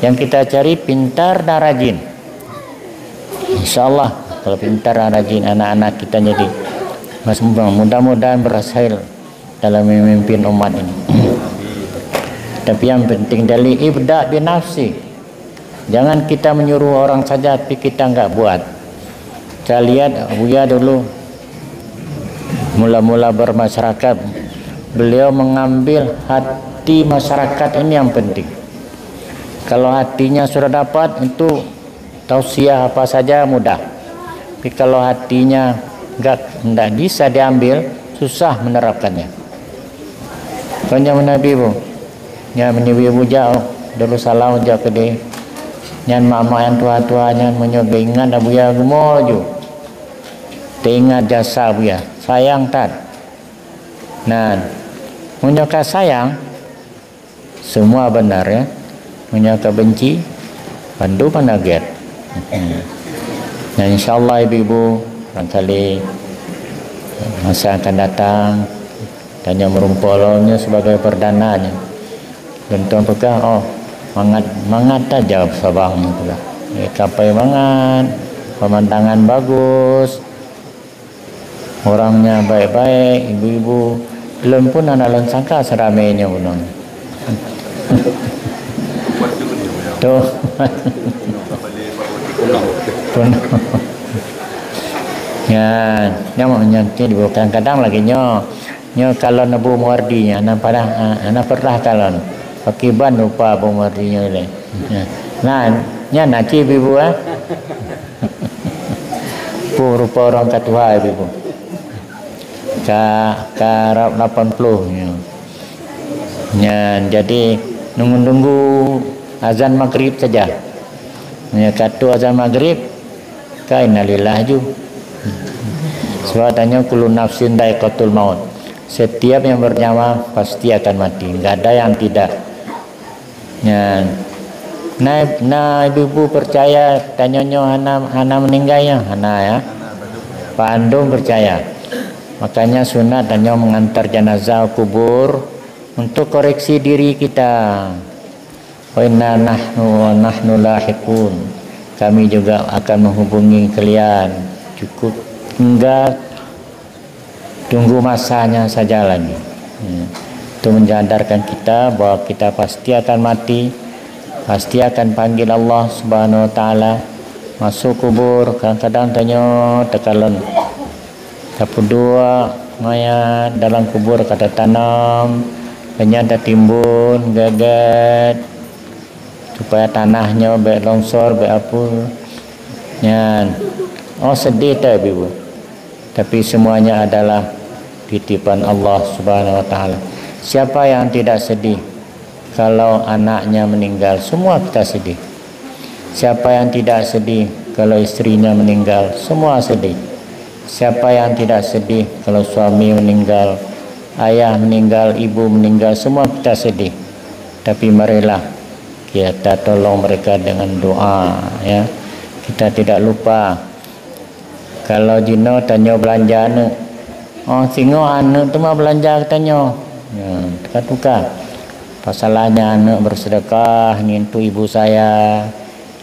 Yang kita cari pintar dan rajin. InsyaAllah kalau pintar dan rajin anak-anak kita jadi mudah-mudahan berhasil dalam memimpin umat ini. Tapi yang penting dari ibda binafsi. Jangan kita menyuruh orang saja tapi kita enggak buat. Saya lihat Buya dulu mula-mula bermasyarakat, beliau mengambil hati masyarakat ini yang penting. Kalau hatinya sudah dapat, itu tausiah apa saja mudah. Tapi kalau hatinya enggak bisa diambil, susah menerapkannya. Banyak menabi bu, ya menabi bu jauh dulu salam jauh ke dia, nyan mama yang tua-tua nyan menyoba ingat abu ya gemoju, teringat jasa abu ya, sayang tad. Nah, menyoka sayang, semua benar ya, menyoka benci, pandu panaget. Nah, insyaallah ibu-ibu, barangkali masa akan datang dan yang merumpolnya sebagai perdananya. Bentuk pegang, mangat aja sabangnya pula. Kapai mangat, pemandangan bagus, orangnya baik-baik, ibu-ibu. Belum pun anak sangka seramainya punang. Tuh. Ya, namanya kadang-kadang lagi nyo kalau nabu muardinya, anak pernah kalau pakai ban lupa bu muardinya le. Nah, nya naci ibu rupa orang ketua ibu. Ka 80 nya. Jadi nunggu azan maghrib saja. Nya katu azan maghrib ka innalillah ju. Sebabnya kullu nafsin dha'iqatul maut. Setiap yang bernyawa pasti akan mati. Enggak ada yang tidak. Ya. Nah, ibu percaya tanyonyo hana meninggalnya, hana ya. Pak Andung percaya. Makanya sunat tanyo mengantar jenazah kubur untuk koreksi diri kita. Wa inna nahnu lahiqun. Kami juga akan menghubungi kalian. Cukup enggak tunggu masanya saja lagi. Itu menyadarkan kita bahwa kita pasti akan mati, pasti akan panggil Allah Subhanahu wa taala. masuk kubur kadang-kadang tanya tekalon tapudua maya dalam kubur kata tanam ternyata timbun gagat supaya tanahnya baik longsor baik apa nyan sedih tak ibu, tapi semuanya adalah titipan Allah Subhanahu wa taala. Siapa yang tidak sedih kalau anaknya meninggal? Semua kita sedih. Siapa yang tidak sedih kalau istrinya meninggal? Semua sedih. Siapa yang tidak sedih kalau suami meninggal, ayah meninggal, ibu meninggal? Semua kita sedih. Tapi marilah kita tolong mereka dengan doa, ya. Kita tidak lupa kalau Jino tanya belanja anak, singo anak tu mah belanja tanya, ya, tukar. Pasalnya anak bersedekah, ni untuk ibu saya,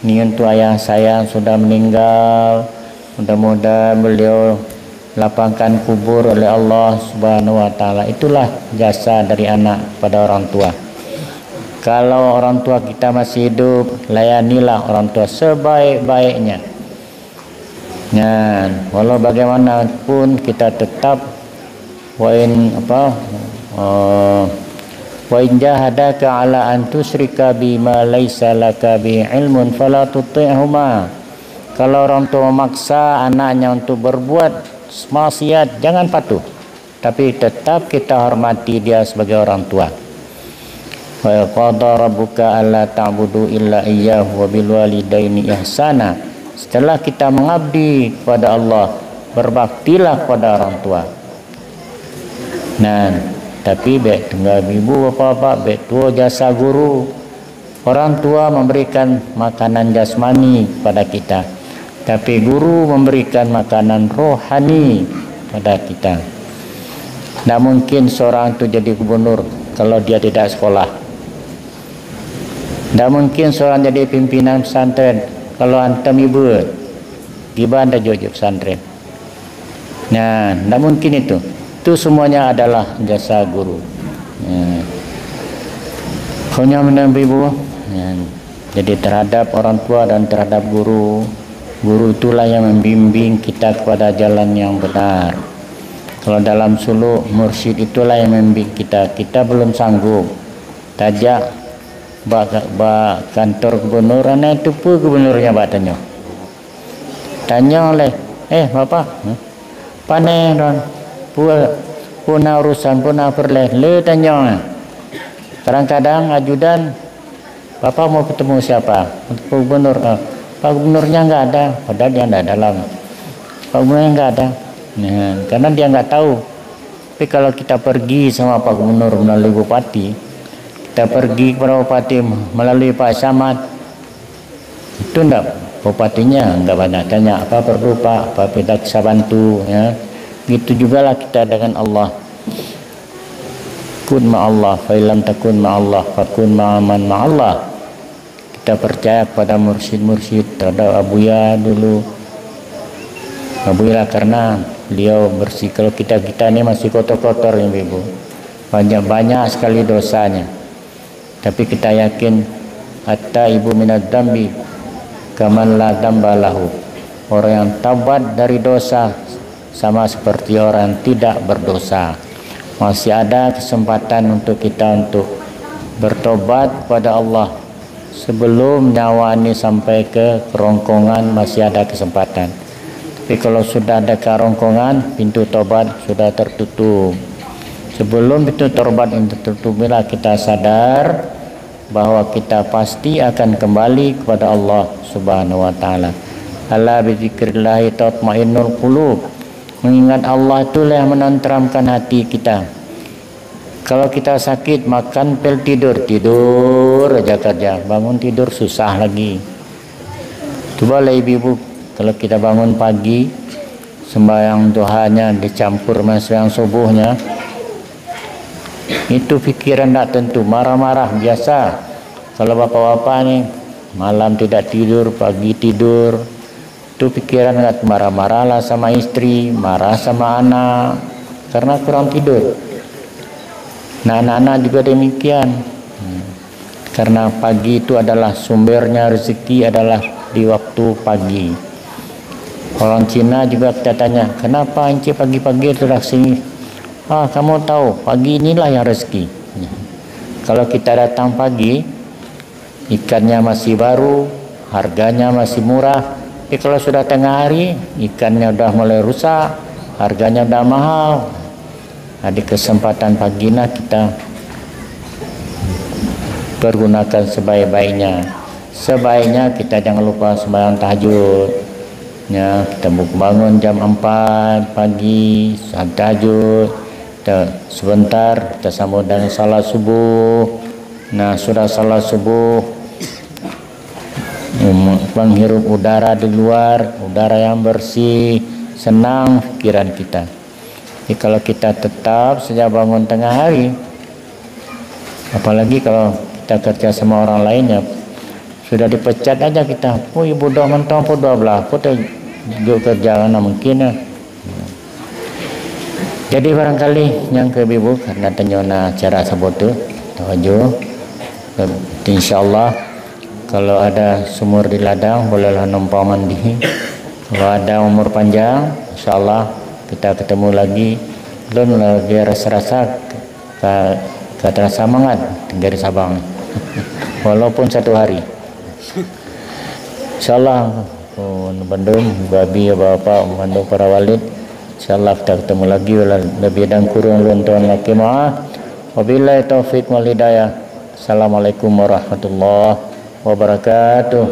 ni untuk ayah saya yang sudah meninggal. Mudah-mudahan beliau lapangkan kubur oleh Allah Subhanahu wa taala. Itulah jasa dari anak pada orang tua. Kalau orang tua kita masih hidup, layanilah orang tua sebaik-baiknya. Nah, walau bagaimanapun kita tetap wa in jahadaka ala an tusyrika bima laisa laka bi ilmun fala tuti'huma. Kalau orang tua memaksa anaknya untuk berbuat maksiat, jangan patuh, tapi tetap kita hormati dia sebagai orang tua. Wa qadara rabbuka alla ta'budu illa iyyahu wa bil walidaini ihsana. Setelah kita mengabdi kepada Allah, berbaktilah kepada orang tua. Nah, tapi baik tinggal ibu bapak, baik tua jasa guru. Orang tua memberikan makanan jasmani kepada kita, tapi guru memberikan makanan rohani pada kita. Tidak mungkin seorang itu jadi gubernur kalau dia tidak sekolah. Tidak mungkin seorang jadi pimpinan pesantren kalau antum ibu gimana anda jujur pesantren. Nah, tidak mungkin itu. Itu semuanya adalah jasa guru. Hanya menambah ibu. Jadi terhadap orang tua dan terhadap guru. Guru itulah yang membimbing kita kepada jalan yang benar. Kalau dalam suluk, mursyid itulah yang membimbing kita. Kita belum sanggup. Tajak kantor gubernur, anak itu pun gubernurnya tanya. Tanya oleh, bapak, panen don, puna urusan puna perleh, le tanya. Kadang-kadang ajudan, bapak mau ketemu siapa? Pak gubernur. Pak gubernurnya enggak ada, padahal dia enggak dalam. Pak gubernurnya enggak ada. Nah, karena dia enggak tahu. Tapi kalau kita pergi sama Pak Gubernur melalui bupati, kita pergi kepada bupati melalui Pak Samad, itu enggak, bupatinya enggak banyak tanya apa perlu Pak, apa kita bisa bantu, ya. Gitu jugalah kita dengan Allah. Kun ma'allah, fa illam takun ma'allah, fa kun ma'aman ma'allah. Kita percaya kepada mursyid-mursyid, terhadap Abuya dulu. Abuya karena beliau bersih. Kalau kita ini masih kotor-kotor ya ibu, banyak sekali dosanya. Tapi kita yakin hatta ibu minad dambi kaman la damba lahu. Orang yang taubat dari dosa sama seperti orang yang tidak berdosa. Masih ada kesempatan untuk kita untuk bertobat kepada Allah. Sebelum nyawa ini sampai ke kerongkongan masih ada kesempatan. Tapi kalau sudah ada kerongkongan, pintu tobat sudah tertutup. Sebelum pintu tobat ini tertutup, bila kita sadar bahwa kita pasti akan kembali kepada Allah Subhanahu wa taala. Ala bi dzikrillah tatmainnul qulub. Mengingat Allah itulah yang menenteramkan hati kita. Kalau kita sakit, makan pil tidur aja kerja, bangun tidur susah lagi. Coba lah ibu, kalau kita bangun pagi, sembahyang duhanya dicampur dengan sembahyang subuhnya, itu pikiran tak tentu, marah-marah biasa. Kalau bapak-bapak nih malam tidak tidur, pagi tidur, itu pikiran nggak, marah-marahlah sama istri, marah sama anak karena kurang tidur. Nah, anak-anak juga demikian. Karena pagi itu adalah sumbernya rezeki, adalah di waktu pagi. Orang Cina juga kita tanya, kenapa encik pagi-pagi sudah sini? Kamu tahu pagi inilah yang rezeki. Kalau kita datang pagi, ikannya masih baru, harganya masih murah. Tapi kalau sudah tengah hari, ikannya udah mulai rusak, harganya udah mahal. Di kesempatan pagi kita pergunakan sebaik-baiknya. Sebaiknya kita jangan lupa sembahyang tahajud. Ya, kita bangun jam 4 pagi, saat tahajud. Kita sebentar kita sambung dengan salat subuh. Nah, sudah salat subuh, menghirup udara di luar, udara yang bersih, senang pikiran kita. Jadi kalau kita tetap sejak bangun tengah hari, apalagi kalau kita kerja sama orang lainnya, sudah dipecat aja kita, ibu dah mentang pun 12 aku tu juga kerja mana mungkin ya. Jadi barangkali yang ke ibu karena tanya cara sebut tu tahu, insyaallah kalau ada sumur di ladang bolehlah numpang mandi. Kalau ada umur panjang, insyaallah kita ketemu lagi. Belum lagi rasa-rasa kata semangat dari Sabang. Walaupun 1 hari. InsyaAllah Bandung, babi, bapak, Bandung para walid. InsyaAllah kita ketemu lagi lebih dan kurang luntun laki ma'ah. Wabillahi taufiq wal hidayah. Assalamualaikum warahmatullahi wabarakatuh.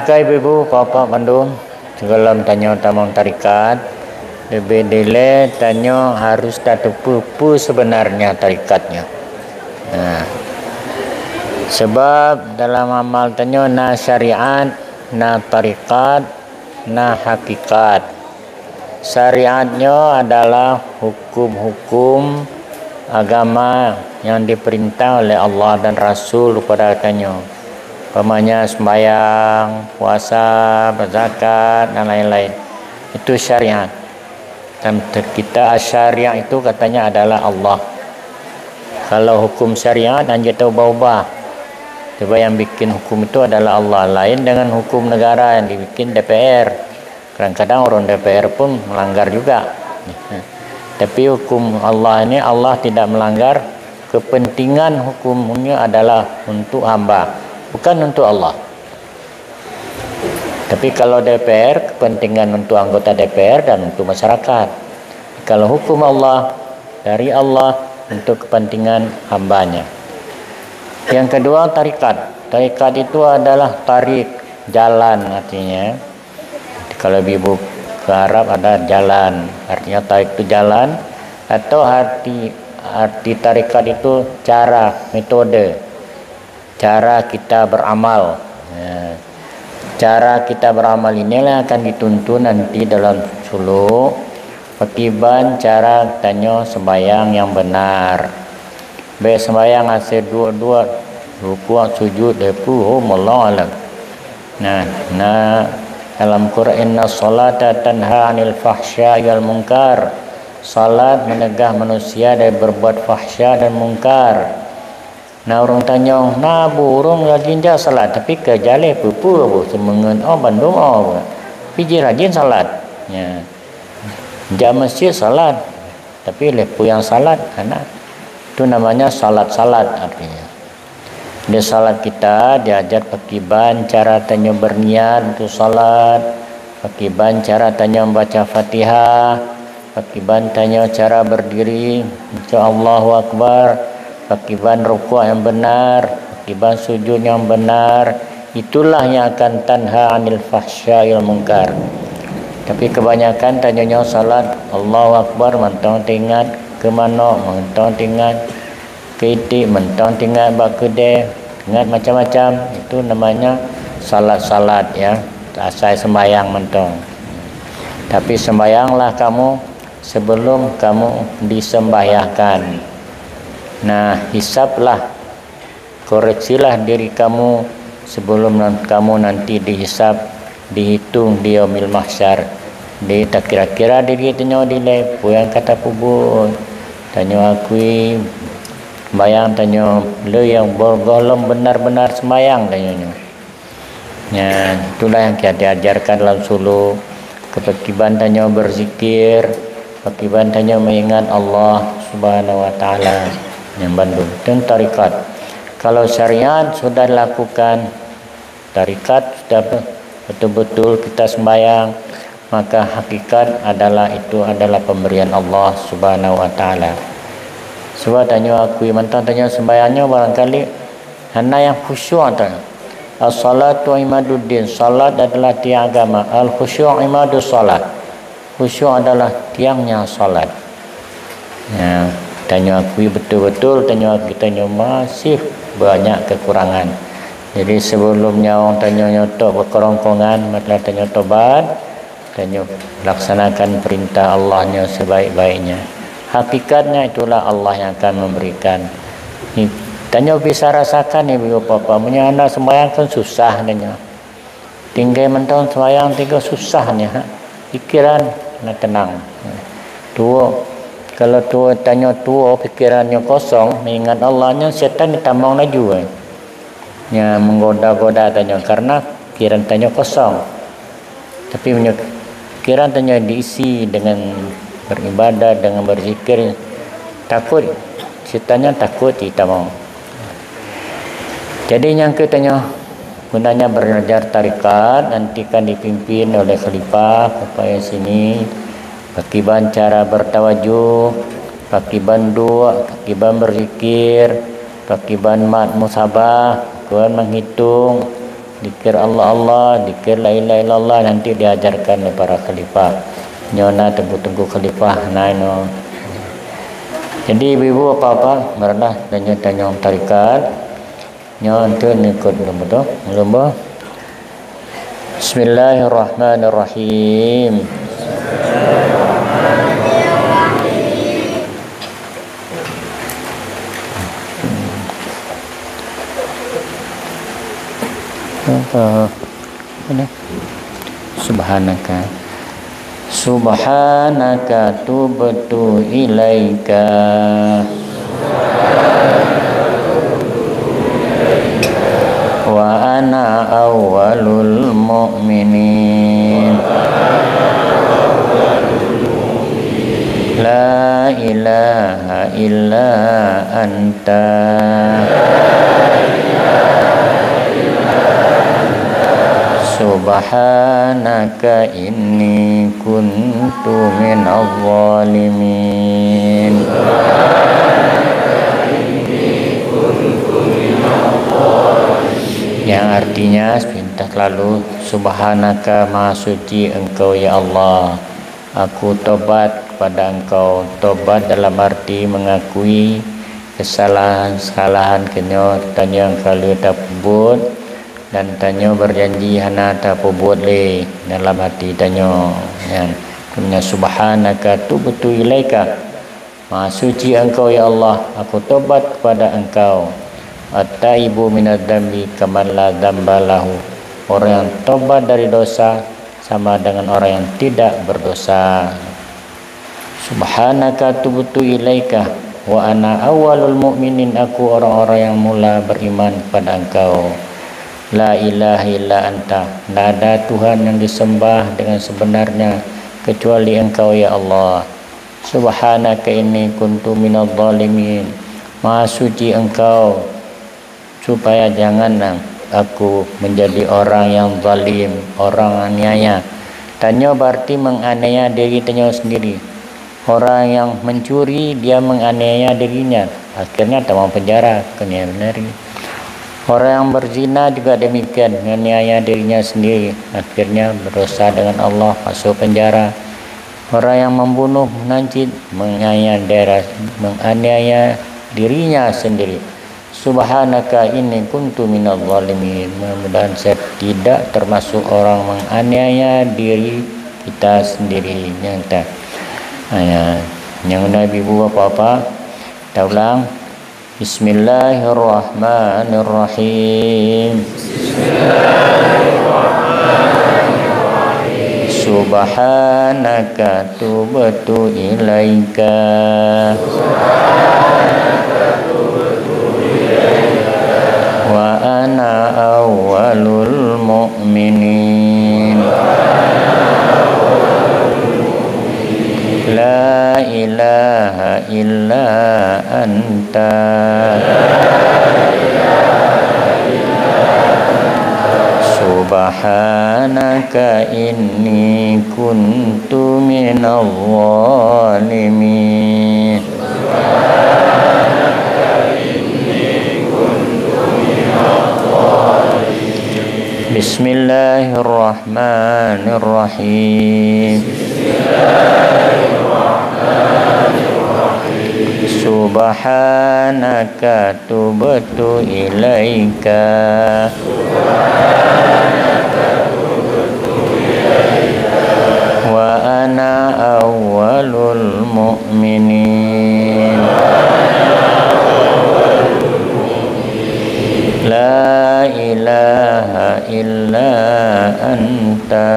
Ibu, bapak Bandung, sebelum tanya tamang tarikat, lebih dile tanya harus tahu sebenarnya tarikatnya. Sebab dalam amal tanya na syariat, na tarikat, na hakikat. Syariatnya adalah hukum-hukum agama yang diperintah oleh Allah dan Rasul kepada tanya. Umpamanya sembahyang, puasa, berzakat dan lain-lain. Itu syariat. Dan kita syariat itu katanya adalah Allah. Kalau hukum syariat dan kita ubah-ubah. Sebab yang bikin hukum itu adalah Allah. Lain dengan hukum negara yang dibikin DPR. Kadang-kadang orang DPR pun melanggar juga. Tapi hukum Allah ini, Allah tidak melanggar. Kepentingan hukumnya adalah untuk hamba, bukan untuk Allah. Tapi kalau DPR, kepentingan untuk anggota DPR dan untuk masyarakat. Kalau hukum Allah, dari Allah, untuk kepentingan hambanya. Yang kedua, tarikat. Tarikat itu adalah tarik, jalan artinya. Kalau ibu ke Arab ada jalan, artinya tarik itu jalan. Atau arti tarikat itu cara, metode, cara kita beramal. Cara kita beramal inilah akan dituntun nanti dalam suluk. Akiban cara tanya sembahyang yang benar. Baik sembahyang hasil dua rukuk sujud depu Allah alam. Nah dalam Quran, inna salata tanha 'anil fahsya'i wal munkar. Salat menegah manusia dari berbuat fahsya dan munkar. Nah orang tanya, burung rajin dia salat tapi ke jale pupu semengen Bandung piji rajin salat. Ya. Dia masjid salat tapi lepu yang salat anak itu namanya salat artinya. Di salat kita diajar pakiban cara tanya berniat untuk salat, pakiban cara tanya membaca Fatihah, pakiban tanya cara berdiri, Allahu Akbar, pakiban rukuk yang benar, pakiban sujud yang benar. Itulah yang akan tanha 'anil fahsya'i wal munkar. Tapi kebanyakan tanyanya salat Allahu Akbar mentang tingat ke mana, mentang tingat ke itik, mentang tingat bak kedai, ingat macam-macam. Itu namanya salat ya, asal sembahyang mentang. Tapi sembahyanglah kamu sebelum kamu disembahyahkan. Nah, hisablah, koreksilah diri kamu sebelum kamu nanti dihisab, dihitung di yaumil mahsyar. Dia tak kira-kira diri itu nyawa dilai, yang kata pubun. tanyo akui sembayang tanyo le yang bergolong benar-benar sembayang tanyo. Ya, itulah yang kita diajarkan dalam sulu. Kepakiban tanyo berzikir, kepakiban tanyo mengingat Allah Subhanahu wa taala yang bandung dan tarikat. Kalau syariat sudah dilakukan, tarikat sudah betul-betul kita sembahyang, maka hakikat adalah itu adalah pemberian Allah Subhanahu wa taala. Sebab tanyo akui mentang tanyo sembahyangnya barangkali hanya yang khusyuk tanyo. As-salatu imaduddin, salat adalah tiang agama. Al-khusyuk imadus salat, khusyuk adalah tiangnya salat. Ya, tanyo akui betul-betul tanyo masih banyak kekurangan. Jadi sebelumnya orang tanyo nyotok berkerongkongan, maka tanyo tobat, tanyo laksanakan perintah Allahnya sebaik-baiknya. Hakikatnya itulah Allah yang akan memberikan. Tanyo bisa rasakan ibu bapa, punya anak sembahyang kan susah tanyo. Tinggal mentang sembahyang tinggal susahnya. Pikiran nak tenang. Tua, kalau tua tanyo tua pikirannya kosong, mengingat Allahnya, setan ditambang laju. Ya menggoda-goda tanyo karena pikiran tanyo kosong. Tapi punya pikiran tanyo diisi dengan beribadah, dengan berzikir, takut setannya takut ditambang. Jadi yang katanya gunanya belajar tarikat nanti kan dipimpin oleh khalifah supaya sini pakiban cara bertawajuh, pakiban doa, pakiban berzikir, pakiban mat musabah, pakiban menghitung, zikir Allah, zikir la ilaha illallah, nanti diajarkan oleh para khalifah. Nyona tunggu khalifah naino. Jadi ibu apa-apa merendah dan nyong tarikat nyon tu ikut lomba. Bismillahirrahmanirrahim. Subhanaka tubtu ilaika wa ana awwalul mu'minin. La ilaha illa anta subhanaka inni kuntu minadh dhalimin. Yang artinya pintas lalu subhanaka maha suci engkau ya Allah, aku tobat kepada engkau. Tobat dalam arti mengakui kesalahan kenyo tanyo yang kalau tak buat dan tanyo berjanji hana tak buat le dalam hati tanyo. Yang punya subhanaka tubtu ilaika, maha suci engkau ya Allah, aku tobat kepada engkau. At-taibu minadz-dzambi kaman la dzamba lahu, orang yang tobat dari dosa sama dengan orang yang tidak berdosa. Subhanaka tubtu ilaika wa ana awwalul mu'minin, aku orang-orang yang mula beriman kepada engkau. La ilaha illa anta, tidak ada Tuhan yang disembah dengan sebenarnya kecuali engkau ya Allah. Subhanaka inni kuntu minadz dhalimin, maha suci engkau supaya jangan aku menjadi orang yang zalim, orang aniaya. Tanyo berarti menganiaya diri tanyo sendiri. Orang yang mencuri dia menganiaya dirinya, akhirnya tamang penjara kena benari. Orang yang berzina juga demikian, menganiaya dirinya sendiri, akhirnya berdosa dengan Allah, masuk penjara. Orang yang membunuh, menancit, menganiaya dirinya sendiri. Subhanaka inni kuntu minadz zalimin, mudah-mudahan saya tidak termasuk orang menganiaya diri kita sendiri. Yang Nabi ibu apa-apa kita ulang. Bismillahirrahmanirrahim. Bismillahirrahmanirrahim. Subhanaka tubtu ilaika wa ana awwalul mu'minin. La ilaha illa anta subhanaka inni kuntu minadh dhalimin. Bismillahirrahmanirrahim. Subhanaka tubtu ilaika wa ana awwalul mu'minin. La ilaha illa anta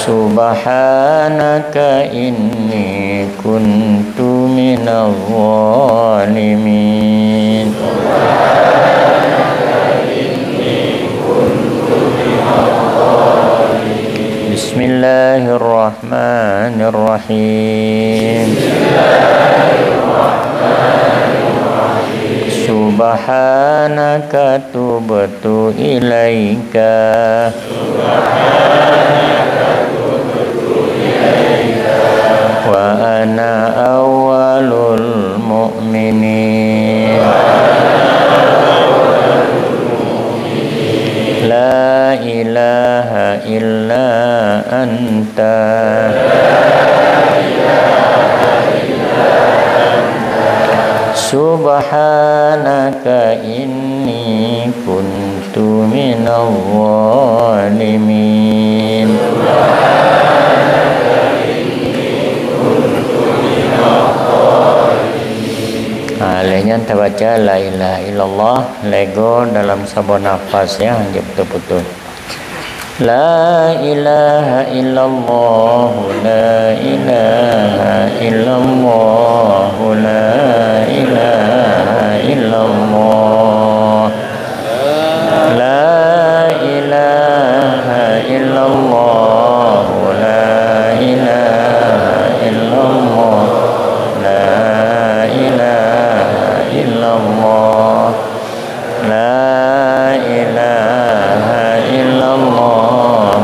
subhanaka inni kuntu minadh dhalimin. Bismillahirrahmanirrahim. Subhanaka tubtu ilaika wa ana awwalul mu'minin. La ilaha illa anta subhanaka inni kuntu minadh dhalimin. Alenya terbaca la ilaha illallah lego dalam sabun nafas ya, betul-betul. La ilaha illallah, la ilaha illallah, la ilaha illallah, la ilaha illallah, la ilaha illallah, la ilaha illallah,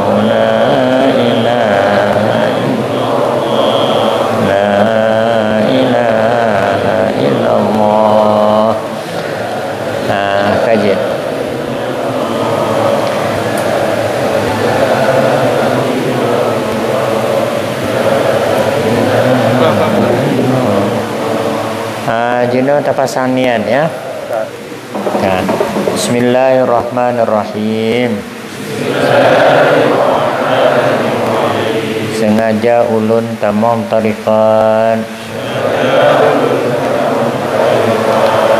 la ilaha illallah. Jino tapasang niat ya. Nah, Bismillahirrahmanirrahim. Sengaja ulun tamam tariqat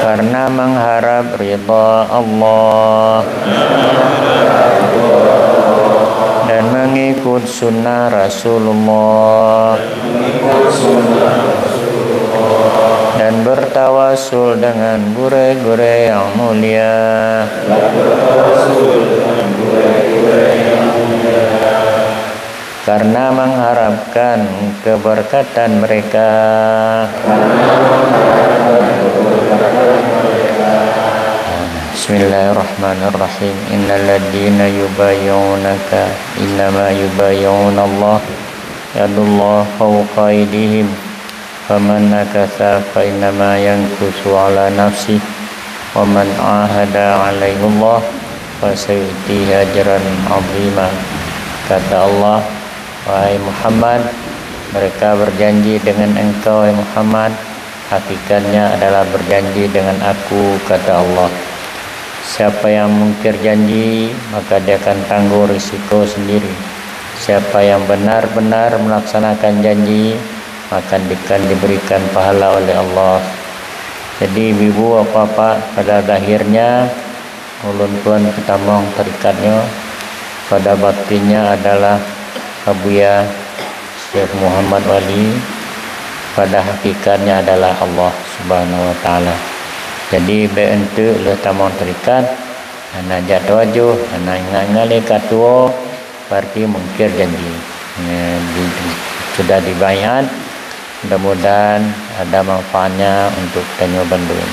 karena mengharap ridha Allah dan mengikut sunnah Rasulullah dan bertawasul dengan gure-gure yang mulia. Karena mengharapkan keberkatan mereka. Bismillahirrahmanirrahim. Innal ladzina yubayyi'unaka innama yubayyi'una Allah yadullahu fawqa aydihim faman nakatha fa innama yankusu ala nafsi wa man ahada alaihi Allah fa sayutihi ajran 'azima. Kata Allah, wahai Muhammad, mereka berjanji dengan engkau, wahai Muhammad, hakikatnya adalah berjanji dengan aku, kata Allah. Siapa yang mungkir janji, maka dia akan tanggung risiko sendiri. Siapa yang benar-benar melaksanakan janji, maka akan diberikan pahala oleh Allah. Jadi ibu apa-apa pada akhirnya ulun pun ketamong tarikatnya, pada baktinya adalah Abuya Syekh Muhammad Wali, pada hakikatnya adalah Allah Subhanahu wa taala. Jadi bentuk le tamong tarikat ana jatuh ajo ana ngali katua berarti mungkir janji. Sudah dibayar, mudah-mudahan ada manfaatnya untuk Tanjung Bandung.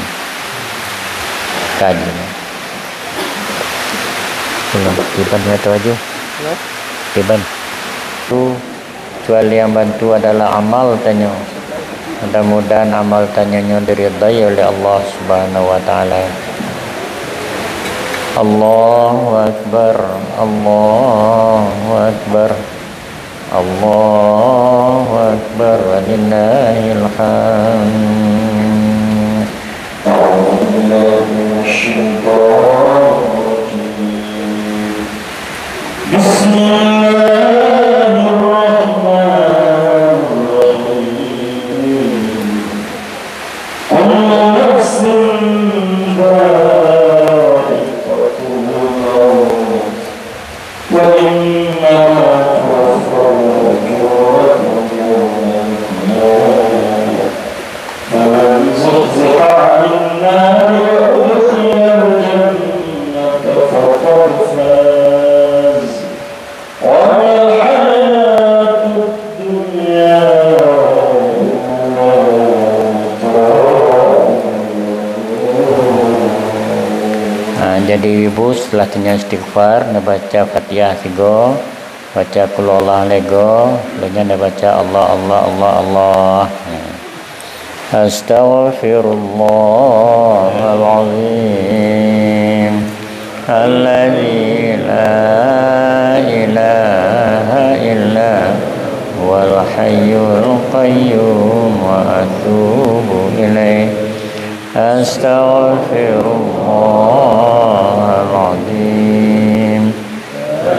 Kaji. Belum tiban jatuh aja. Tiban. Tu kecuali yang bantu adalah amal tanya. Mudah-mudahan amal tanyanya diridai oleh Allah Subhanahu wa taala. Allahu akbar, Allahu akbar, Allahu akbar, walillahil hamd. Jadi ibu setelah tanya istighfar, nak baca Fatihah sigo, baca Qul Allah lego, lalu nak baca Allah Allah Allah Allah. Astaghfirullahalazim, alladzi la ilaha illa huwal hayyul qayyum wa atubu ilaih. Astaghfirullahaladzim,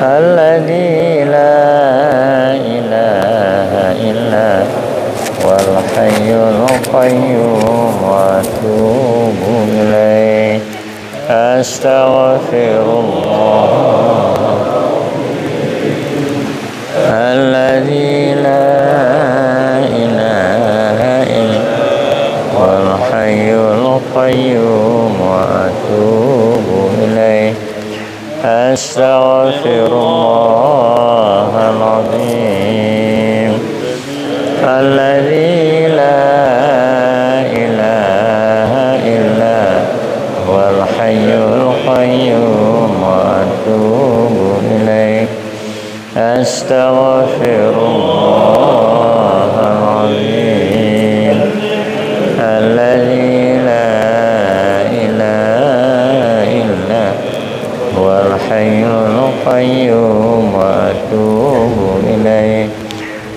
alladzi la ilaha illa wal hayyul qayyum wa atubu ilaih. Astaghfirullah, alladzi la ilaha illa wal hayyul qayyum wa atubu ilaih. Astaghfirullahaladzim, alladzi la ilaha illa wal hayyul qayyum wa atubu ilaih. Astaghfirullahaladzim, alladzi la ilaha illa wal hayyul qayyum wa atubu ilaih.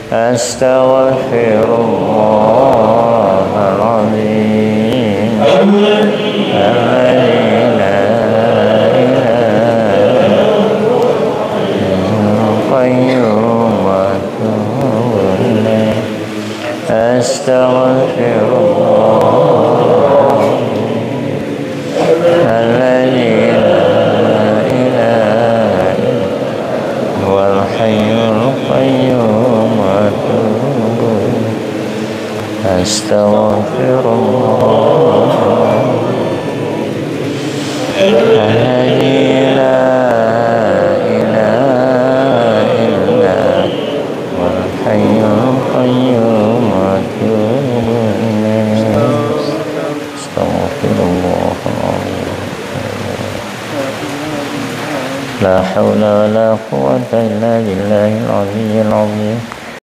Astaghfirullahaladzim, alladzi la ilaha qayyum wa atubu ilaih. Astaghfirullah, alladzi la ilaha illa wal hayyul qayyum wa atubu ilaih. Astaghfirullah, alladzi la ilaha illa wal hayyul qayyum wa atubu ilaih. Astaghfirullahaladzim. La hawla wa la quwwata illa billahil aliyyil azim.